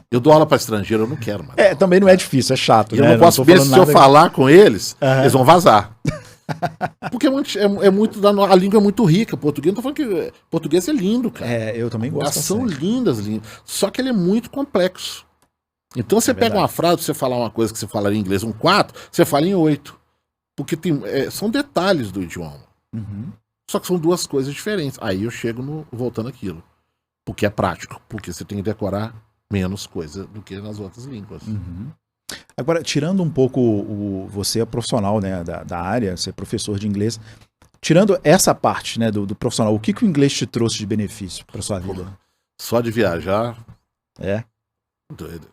Eu dou aula para estrangeiro, eu não quero mais. Também não é difícil, é chato. Eu né? não posso ver se eu falar com eles, eles vão vazar. Porque a língua é muito rica. Português, não tô falando que português é lindo, cara. Eu também gosto. Elas são lindas. Só que ele é muito complexo. Então você pega uma frase, você falar uma coisa que você falaria em inglês, um 4, você fala em 8. Porque são detalhes do idioma. Só que são duas coisas diferentes. Aí eu chego voltando àquilo. Porque é prático. Porque você tem que decorar menos coisa do que nas outras línguas. Agora, tirando um pouco você é profissional, né, da área, você é professor de inglês, tirando essa parte, né, do profissional, o que o inglês te trouxe de benefício para sua vida? Só de viajar. Doido.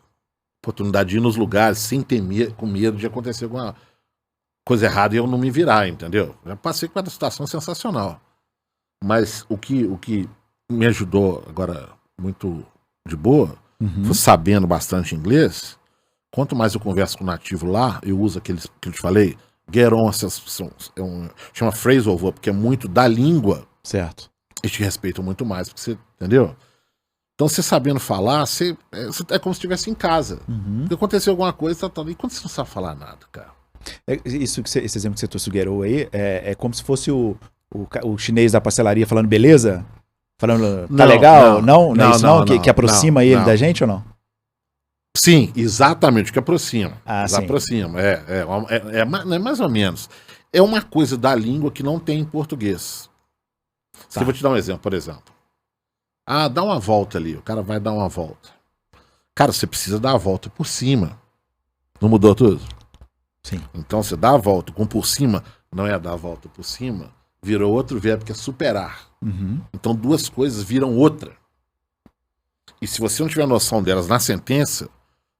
Oportunidade de ir nos lugares sem ter com medo de acontecer alguma coisa errada e eu não me virar, entendeu? Já passei por uma situação sensacional. Mas o que me ajudou agora muito de boa, foi sabendo bastante inglês. Quanto mais eu converso com o nativo lá, eu uso aqueles que eu te falei, get on, chama phrasal verb, porque é muito da língua. Certo. Eles te respeitam muito mais, porque você, entendeu? Então, você sabendo falar, é como se estivesse em casa. Porque aconteceu alguma coisa, e quando você não sabe falar nada, cara? Esse exemplo que você trouxe do get on aí, é como se fosse o chinês da pastelaria falando beleza? Falando, tá legal? Não é isso não? Que aproxima ele da gente ou não? Sim, exatamente, que aproxima. Sim. Aproxima, é mais ou menos. É uma coisa da língua que não tem em português. Eu vou te dar um exemplo, por exemplo. Dá uma volta ali, o cara vai dar uma volta. Cara, você precisa dar a volta por cima. Não mudou tudo? Sim. Então você dá a volta com por cima, não é dar a volta por cima, virou outro verbo que é superar. Então duas coisas viram outra. E se você não tiver noção delas na sentença,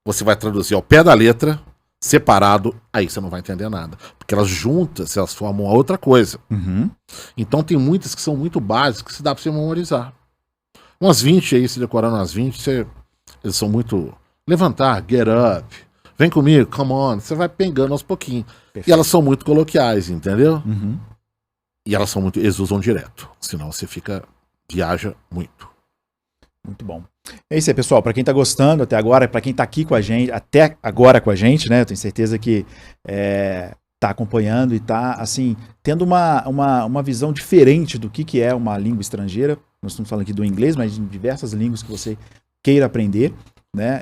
você vai traduzir ao pé da letra, separado, aí você não vai entender nada. Porque elas juntas, elas formam uma outra coisa. Então tem muitas que são muito básicas, que dá pra você memorizar. Umas 20 aí, se decorando umas 20, eles são muito... Levantar, get up, vem comigo, come on. Você vai pegando aos pouquinhos. Perfeito. E elas são muito coloquiais, entendeu? E eles usam direto. Senão você viaja muito. Muito bom. É isso aí, pessoal. Para quem tá gostando até agora, para quem tá aqui com a gente, até agora com a gente, né? Eu tenho certeza que tá acompanhando e tá, assim, tendo uma visão diferente do que é uma língua estrangeira. Nós estamos falando aqui do inglês, mas de diversas línguas que você queira aprender, né?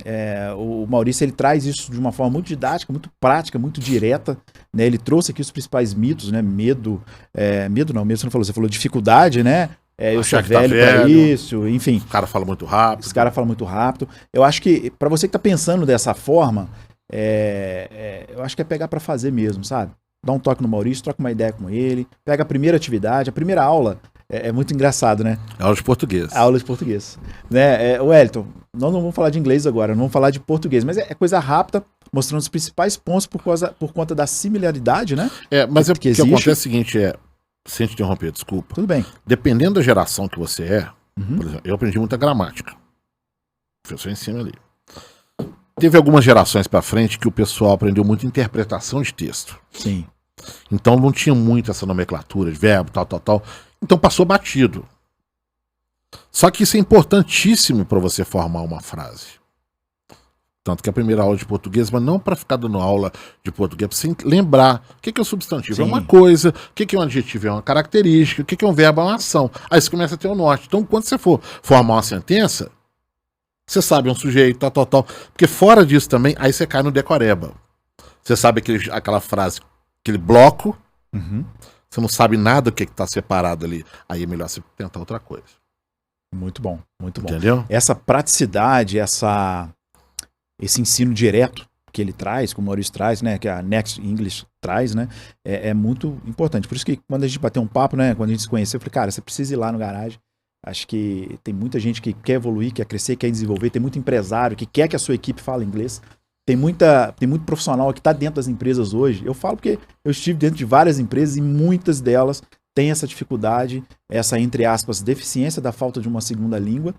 O Maurício, ele traz isso de uma forma muito didática, muito prática, muito direta, né? Ele trouxe aqui os principais mitos, né? Medo você não falou, você falou dificuldade, né? Eu sou velho para isso, enfim. Os caras falam muito rápido. Os caras falam muito rápido. Eu acho que, para você que tá pensando dessa forma, eu acho que é pegar para fazer mesmo, sabe? Dá um toque no Maurício, troca uma ideia com ele, pega a primeira atividade, a primeira aula, É muito engraçado, né? Aula de português. Aula de português. Né? Wellington, nós não vamos falar de inglês agora, não vamos falar de português, mas é coisa rápida, mostrando os principais pontos por conta da similaridade, né? Mas o que existe. acontece é o seguinte, sem te interromper, desculpa. Tudo bem. Dependendo da geração que você é, por exemplo, eu aprendi muita gramática. O professor ensina ali. Teve algumas gerações pra frente que o pessoal aprendeu muito interpretação de texto. Sim. Então não tinha muito essa nomenclatura de verbo, tal. Então passou batido. Só que isso é importantíssimo para você formar uma frase. Tanto que a primeira aula de português, mas não para ficar dando aula de português, para você lembrar o que é o substantivo. Sim. É uma coisa, o que é um adjetivo, é uma característica, o que é um verbo, é uma ação. Aí você começa a ter o norte. Então quando você for formar uma sentença, você sabe um sujeito, tal. Porque fora disso também, aí você cai no decoreba. Você sabe aquela frase, aquele bloco, você não sabe nada do que está separado ali. Aí é melhor você tentar outra coisa. Muito bom, muito bom. Entendeu? Essa praticidade, esse ensino direto que ele traz, que o Maurício traz, né, que a Next English traz, né, é muito importante. Por isso que quando a gente bateu um papo, né, quando a gente se conheceu, eu falei, cara, você precisa ir lá no Garage. Acho que tem muita gente que quer evoluir, quer crescer, quer desenvolver, tem muito empresário que quer que a sua equipe fale inglês. Tem muito profissional que está dentro das empresas hoje. Eu falo porque eu estive dentro de várias empresas e muitas delas têm essa dificuldade, essa, entre aspas, deficiência da falta de uma segunda língua,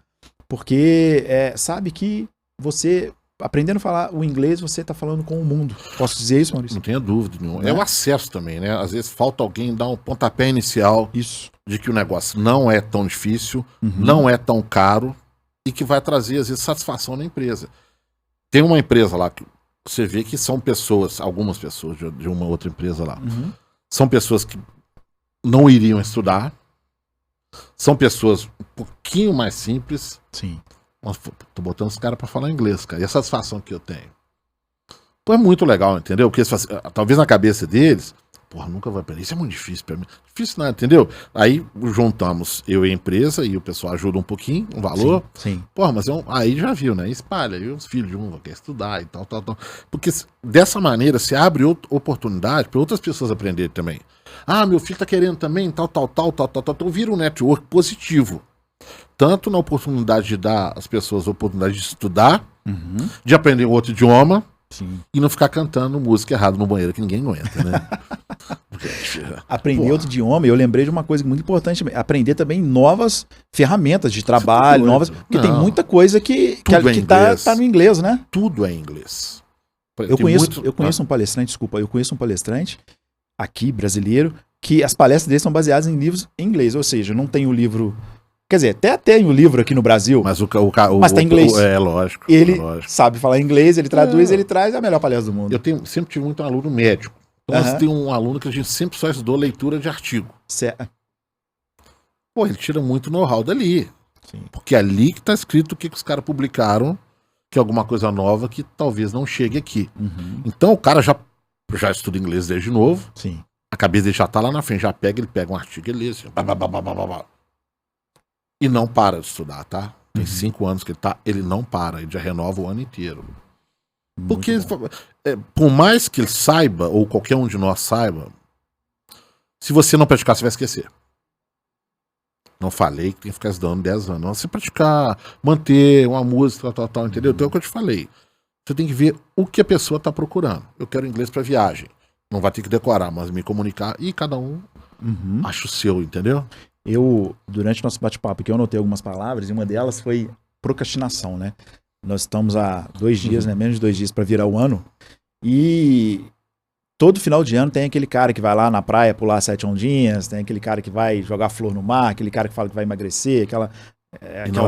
porque sabe que você, aprendendo a falar o inglês, você está falando com o mundo. Posso dizer isso, Maurício? Não tenha dúvida nenhuma. É o acesso também, né? Às vezes falta alguém dar um pontapé inicial de que o negócio não é tão difícil, não é tão caro e que vai trazer, às vezes, satisfação na empresa. Tem uma empresa lá que você vê que são pessoas, algumas pessoas de uma outra empresa lá, são pessoas que não iriam estudar, são pessoas um pouquinho mais simples. Sim. Mas tô botando os caras pra falar inglês, cara. E a satisfação que eu tenho. Pô, é muito legal, entendeu? Porque talvez na cabeça deles, porra, nunca vai aprender. Isso é muito difícil pra mim. Difícil nada, entendeu? Aí juntamos eu e a empresa e o pessoal ajuda um pouquinho, um valor. Sim. Porra, mas aí já viu, né? Espalha. Aí os filhos de um vão querer estudar e tal. Porque dessa maneira se abre oportunidade para outras pessoas aprenderem também. Ah, meu filho tá querendo também, tal. Então vira um network positivo. Tanto na oportunidade de dar às pessoas a oportunidade de estudar, de aprender outro idioma, e não ficar cantando música errada no banheiro que ninguém aguenta, né? Aprender outro idioma, eu lembrei de uma coisa muito importante, aprender também novas ferramentas de trabalho, porque tem muita coisa que tá no inglês, né? Tudo é inglês. Eu conheço um palestrante aqui, brasileiro, que as palestras dele são baseadas em livros em inglês, ou seja, não tem o livro. Quer dizer, até tem o livro aqui no Brasil, mas mas tá em inglês. Lógico. Ele sabe falar inglês, ele traduz, ele traz a melhor palestra do mundo. Eu sempre tive muito aluno médico. Então nós temos um aluno que a gente sempre só estudou leitura de artigo. Certo. Pô, ele tira muito know-how dali. Sim. Porque é ali que tá escrito o que os caras publicaram, que é alguma coisa nova que talvez não chegue aqui. Então o cara já estuda inglês desde novo. Sim. A cabeça dele já tá lá na frente, ele pega um artigo e lê assim, e não para de estudar, tá? Tem 5 anos que ele não para, ele já renova o ano inteiro. Porque por mais que ele saiba, ou qualquer um de nós saiba, se você não praticar, você vai esquecer. Não falei que tem que ficar estudando 10 anos. Não, se praticar, manter uma música, tal, entendeu? Então é o que eu te falei. Você tem que ver o que a pessoa está procurando. Eu quero inglês para viagem. Não vai ter que decorar, mas me comunicar. E cada um acha o seu, entendeu? Durante o nosso bate-papo aqui, eu anotei algumas palavras e uma delas foi procrastinação, né? Nós estamos há 2 dias, né? Menos de 2 dias para virar o ano. E todo final de ano tem aquele cara que vai lá na praia pular 7 ondinhas, tem aquele cara que vai jogar flor no mar, aquele cara que fala que vai emagrecer, aquela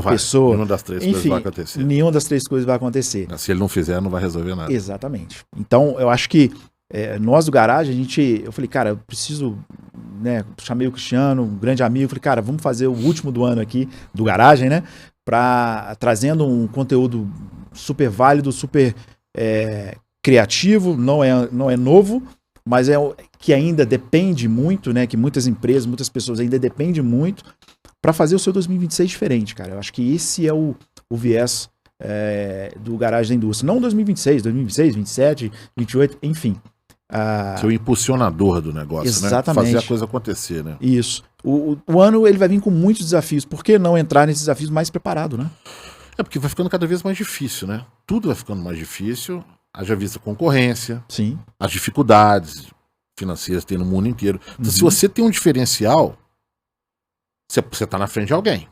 pessoa. Nenhuma das 3 coisas vai acontecer. Nenhuma das 3 coisas vai acontecer. Se ele não fizer, não vai resolver nada. Exatamente. Então, eu acho que nós do Garage, eu falei, cara, eu preciso, né, chamei o Cristiano, um grande amigo, falei, cara, vamos fazer o último do ano aqui, do Garagem, né, trazendo um conteúdo super válido, super criativo, não é novo, mas que ainda depende muito, né, que muitas empresas, muitas pessoas ainda dependem muito para fazer o seu 2026 diferente, cara. Eu acho que esse é o viés do Garagem da Indústria. Não 2026, 27, 28, enfim. Ser o impulsionador do negócio, exatamente, né? Fazer a coisa acontecer, né? Isso. O ano ele vai vir com muitos desafios. Por que não entrar nesses desafios mais preparado, né? É porque vai ficando cada vez mais difícil, né? Tudo vai ficando mais difícil. Haja vista a concorrência, Sim. as dificuldades financeiras que tem no mundo inteiro. Então, se Uhum. você tem um diferencial, você tá na frente de alguém.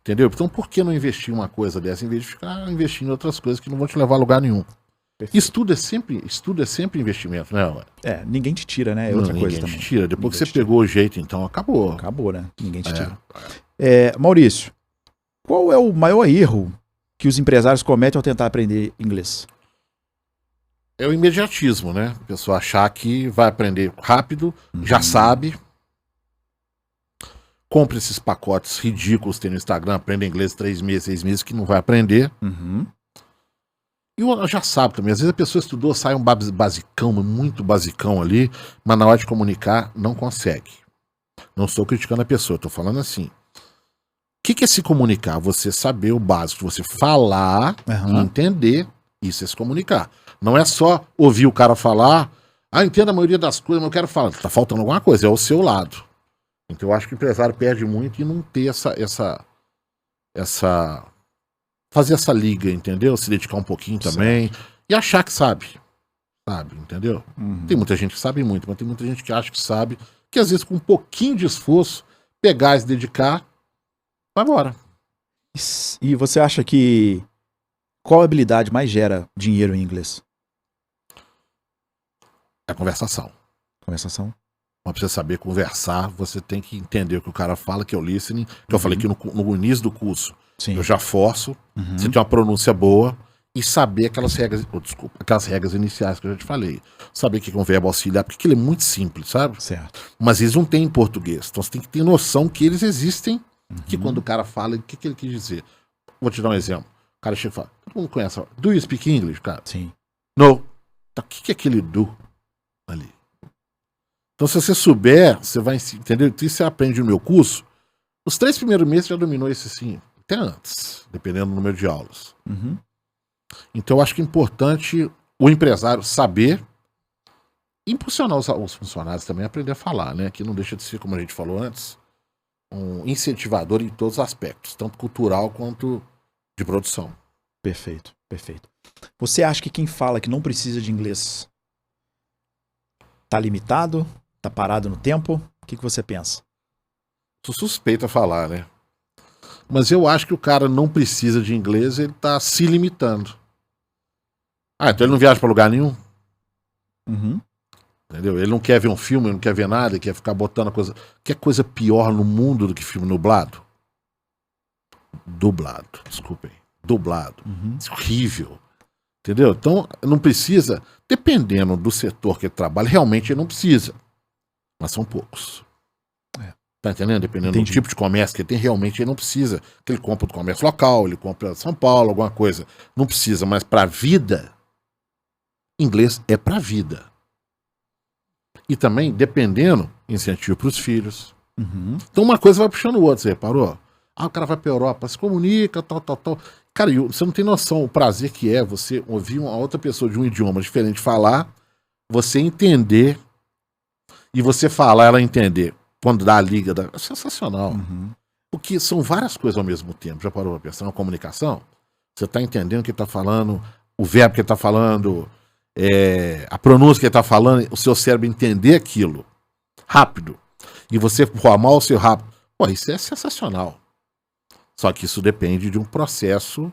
Entendeu? Então, por que não investir em uma coisa dessa em vez de ficar investindo em outras coisas que não vão te levar a lugar nenhum? Perfeito. Estudo é sempre investimento, né? Ninguém te tira, né? É outra Não, coisa ninguém também. te tira. Depois Ninguém que você te tira. pegou o jeito, então acabou. Acabou, né? Ninguém te tira. É. Maurício, qual é o maior erro que os empresários cometem ao tentar aprender inglês? É o imediatismo, né? A pessoa achar que vai aprender rápido, já sabe. Compre esses pacotes ridículos que tem no Instagram, aprenda inglês 3 meses, 6 meses, que não vai aprender. Uhum. E já sabe também, às vezes a pessoa estudou, sai um basicão, muito basicão ali, mas na hora de comunicar não consegue. Não estou criticando a pessoa, estou falando assim. O que é se comunicar? Você saber o básico, você falar e entender, isso é se comunicar. Não é só ouvir o cara falar, entendo a maioria das coisas, mas eu quero falar. Tá faltando alguma coisa, é o seu lado. Então eu acho que o empresário perde muito em não ter fazer essa liga, entendeu? Se dedicar um pouquinho também. E achar que sabe. Sabe, entendeu? Uhum. Tem muita gente que sabe muito, mas tem muita gente que acha que sabe, que às vezes com um pouquinho de esforço, pegar e se dedicar, vai embora. E você acha que qual habilidade mais gera dinheiro em inglês? É conversação. Conversação? Mas pra você saber conversar, você tem que entender o que o cara fala, que é o listening, que eu falei que no início do curso. Sim. Eu já forço, você tem uma pronúncia boa e saber aquelas regras iniciais que eu já te falei. Saber o que é um verbo auxiliar, porque ele é muito simples, sabe? Certo. Mas eles não têm em português. Então você tem que ter noção que eles existem, que quando o cara fala, o que ele quis dizer. Vou te dar um exemplo. O cara chega e fala, todo mundo conhece, do you speak English, cara? Sim. No. Então, o que é aquele do ali? Então se você souber, você vai entender. Isso você aprende no meu curso. Os 3 primeiros meses já dominou esse sim. Até antes, dependendo do número de aulas. Uhum. Então eu acho que é importante o empresário saber impulsionar os funcionários também a aprender a falar, né? Que não deixa de ser, como a gente falou antes, um incentivador em todos os aspectos, tanto cultural quanto de produção. Perfeito, perfeito. Você acha que quem fala que não precisa de inglês tá limitado? Tá parado no tempo? O que você pensa? Sou suspeito a falar, né? Mas eu acho que o cara não precisa de inglês, ele tá se limitando. Então ele não viaja pra lugar nenhum? Uhum. Entendeu? Ele não quer ver um filme, ele não quer ver nada, ele quer ficar botando coisa. Quer coisa pior no mundo do que filme nublado? Dublado, desculpem. Dublado. Isso é horrível. Entendeu? Então, não precisa, dependendo do setor que ele trabalha, realmente ele não precisa. Mas são poucos. Tá entendendo? Dependendo do tipo de comércio que ele tem, realmente ele não precisa. Que ele compra do comércio local, ele compra São Paulo, alguma coisa. Não precisa, mas pra vida, inglês é pra vida. E também, dependendo, incentivo pros filhos. Então uma coisa vai puxando o outro, você reparou? O cara vai pra Europa, se comunica, tal. Cara, você não tem noção o prazer que é você ouvir uma outra pessoa de um idioma diferente falar, você entender e você falar, ela entender. Quando dá a liga, é sensacional. Porque são várias coisas ao mesmo tempo. Já parou pra pensar? Uma comunicação? Você tá entendendo o que ele tá falando, o verbo que ele tá falando, a pronúncia que ele tá falando, o seu cérebro entender aquilo rápido. E você formar o seu rápido. Pô, isso é sensacional. Só que isso depende de um processo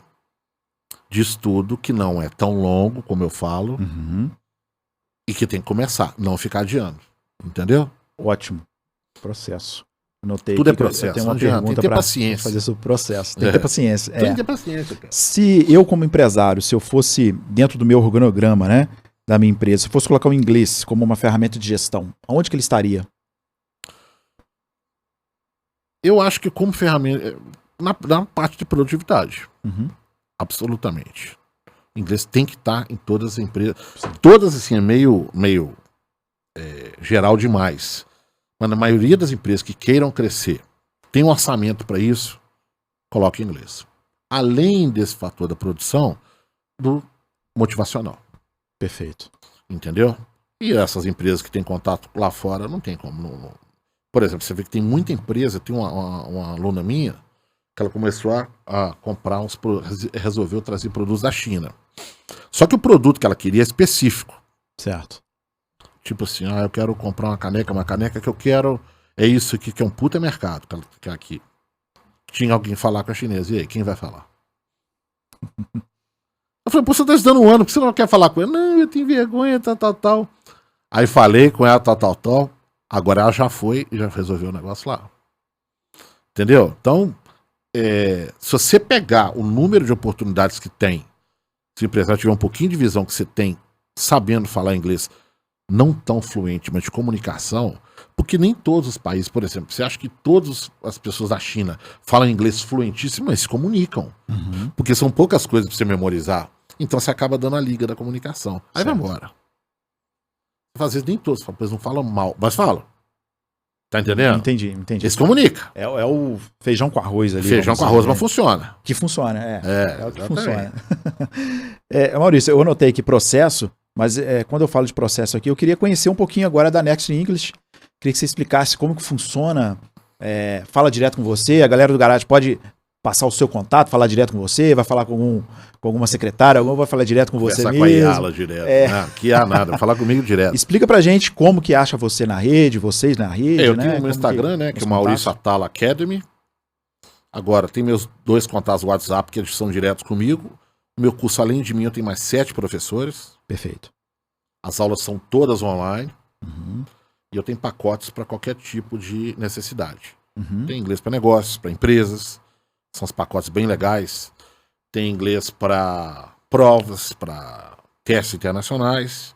de estudo que não é tão longo, como eu falo, e que tem que começar, não ficar adiando. Entendeu? Ótimo. Processo. Anotei Tudo é aqui que processo. eu tenho Não uma adianta. pergunta Tem que ter para paciência. fazer sobre o processo. Tem que ter paciência. Tem que ter paciência, cara. Se eu, como empresário, se eu fosse dentro do meu organograma, né, da minha empresa, se eu fosse colocar o inglês como uma ferramenta de gestão, aonde que ele estaria? Eu acho que como ferramenta, na parte de produtividade. Absolutamente. O inglês tem que estar em todas as empresas. Todas, assim, é meio geral demais. Mas na maioria das empresas que queiram crescer, tem um orçamento para isso, coloque inglês. Além desse fator da produção, do motivacional. Perfeito. Entendeu? E essas empresas que têm contato lá fora, não tem como. Por exemplo, você vê que tem muita empresa, tem uma aluna minha, que ela começou a comprar resolveu trazer produtos da China. Só que o produto que ela queria é específico. Certo. Tipo assim, eu quero comprar uma caneca que eu quero é isso aqui, que é um puta mercado, que é aqui. Tinha alguém falar com a chinesa, e aí, quem vai falar? Eu falei, pô, você tá estudando um ano, por que você não quer falar com ele? Não, eu tenho vergonha, tal. Aí falei com ela, tal. Agora ela já foi e já resolveu o negócio lá. Entendeu? Então, se você pegar o número de oportunidades que tem, se o empresário tiver um pouquinho de visão que você tem, sabendo falar inglês, não tão fluente, mas de comunicação, porque nem todos os países, por exemplo, você acha que todas as pessoas da China falam inglês fluentíssimo, mas se comunicam. Uhum. Porque são poucas coisas pra você memorizar. Então você acaba dando a liga da comunicação. Aí Certo. vai embora. Às vezes nem todos, eles não falam mal, mas falam. Tá entendendo? Entendi. Eles comunicam. É o feijão com arroz ali. Feijão com arroz, mas funciona. Que funciona, é o que funciona. Exatamente. Maurício, eu anotei aqui processo, mas quando eu falo de processo aqui, eu queria conhecer um pouquinho agora da Next English. Queria que você explicasse como que funciona. Fala direto com você, a galera do Garage pode passar o seu contato, falar direto com você, vai falar com alguma secretária, alguma vai falar direto com você mesmo. Conversar com a Yala direto. Não, que há nada, vai falar comigo direto. Explica pra gente como que acha você na rede, vocês na rede, eu né? tenho o meu Instagram, que é o Maurício Atala Academy. Agora, tem meus 2 contatos do WhatsApp que eles são diretos comigo. O meu curso, além de mim, eu tenho mais 7 professores. Perfeito. As aulas são todas online. Uhum. E eu tenho pacotes para qualquer tipo de necessidade. Uhum. Tem inglês para negócios, para empresas. São os pacotes bem legais. Tem inglês para provas, para testes internacionais.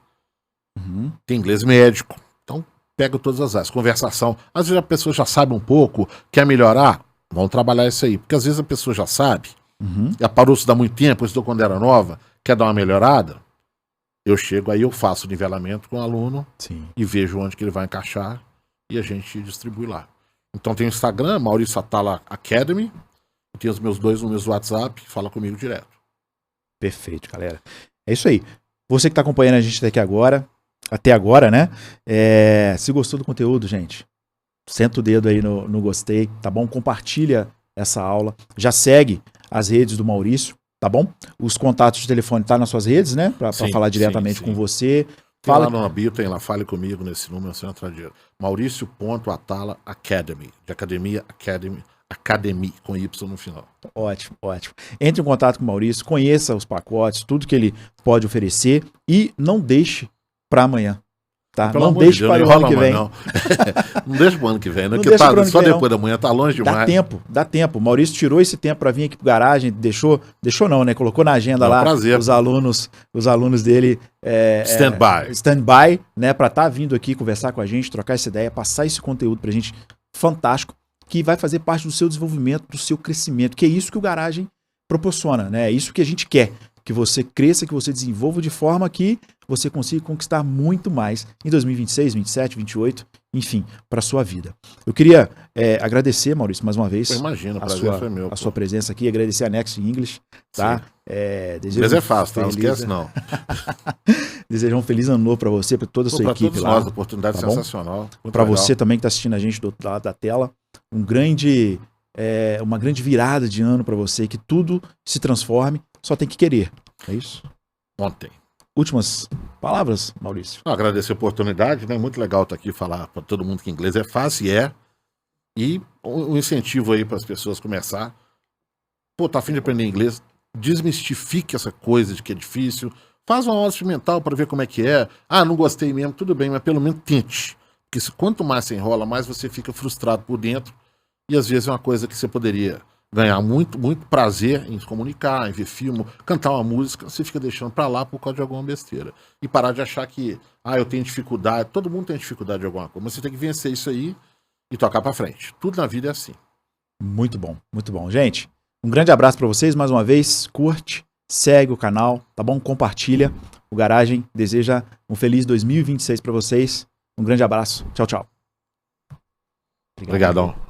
Uhum. Tem inglês médico. Então, pego todas as áreas. Conversação. Às vezes a pessoa já sabe um pouco, quer melhorar. Vamos trabalhar isso aí. Porque às vezes a pessoa já sabe. Uhum. Já parou de estudar muito tempo, estudou quando era nova, quer dar uma melhorada. Eu chego aí, eu faço o nivelamento com o aluno. Sim. E vejo onde que ele vai encaixar e a gente distribui lá. Então tem o Instagram, Maurício Atala Academy. Tem os meus 2 números do WhatsApp, fala comigo direto. Perfeito, galera. É isso aí. Você que está acompanhando a gente até agora, né? Se gostou do conteúdo, gente, senta o dedo aí no gostei, tá bom? Compartilha essa aula. Já segue as redes do Maurício, tá bom? Os contatos de telefone tá nas suas redes, né? Para falar diretamente com você. Fala lá no bio, tem lá, fale comigo nesse número, sem outra dinheiro. Maurício.Atala Academy. De academia, Academy, com Y no final. Ótimo. Entre em contato com o Maurício, conheça os pacotes, tudo que ele pode oferecer e não deixe para amanhã. Tá? Não deixe para o ano que vem. Não deixa para o ano que vem, não porque só depois da manhã tá longe demais. Dá tempo. O Maurício tirou esse tempo para vir aqui pro garagem, deixou não, né? Colocou na agenda lá os alunos dele stand-by, né? Para estar vindo aqui conversar com a gente, trocar essa ideia, passar esse conteúdo pra gente fantástico, que vai fazer parte do seu desenvolvimento, do seu crescimento, que é isso que o Garagem proporciona, né? É isso que a gente quer, que você cresça, que você desenvolva de forma que você consiga conquistar muito mais em 2026, 27, 28, enfim, para sua vida. Eu queria agradecer, Maurício, mais uma vez. Imagina, o prazer foi meu. A sua presença aqui, agradecer a Next English, tá? Mas é fácil, tá? Não esquece não. Desejar um feliz ano novo para você, para toda a sua equipe todos lá. Nós, oportunidade sensacional. Para você também que está assistindo a gente do outro lado da tela, uma grande virada de ano para você, que tudo se transforme, só tem que querer. É isso? Ontem. Últimas palavras, Maurício? Agradecer a oportunidade, né? Muito legal estar aqui falar para todo mundo que inglês é fácil e um incentivo aí para as pessoas começar. Pô, tá a fim de aprender inglês? Desmistifique essa coisa de que é difícil. Faz uma aula experimental para ver como é que é. Não gostei mesmo, tudo bem, mas pelo menos tente. Porque quanto mais você enrola, mais você fica frustrado por dentro. E às vezes é uma coisa que você poderia ganhar muito, muito prazer em se comunicar, em ver filme, cantar uma música, você fica deixando pra lá por causa de alguma besteira. E parar de achar que, eu tenho dificuldade, todo mundo tem dificuldade de alguma coisa, mas você tem que vencer isso aí e tocar pra frente. Tudo na vida é assim. Muito bom. Gente, um grande abraço pra vocês, mais uma vez, curte, segue o canal, tá bom? Compartilha. O Garagem deseja um feliz 2026 pra vocês. Um grande abraço. Tchau, tchau. Obrigadão.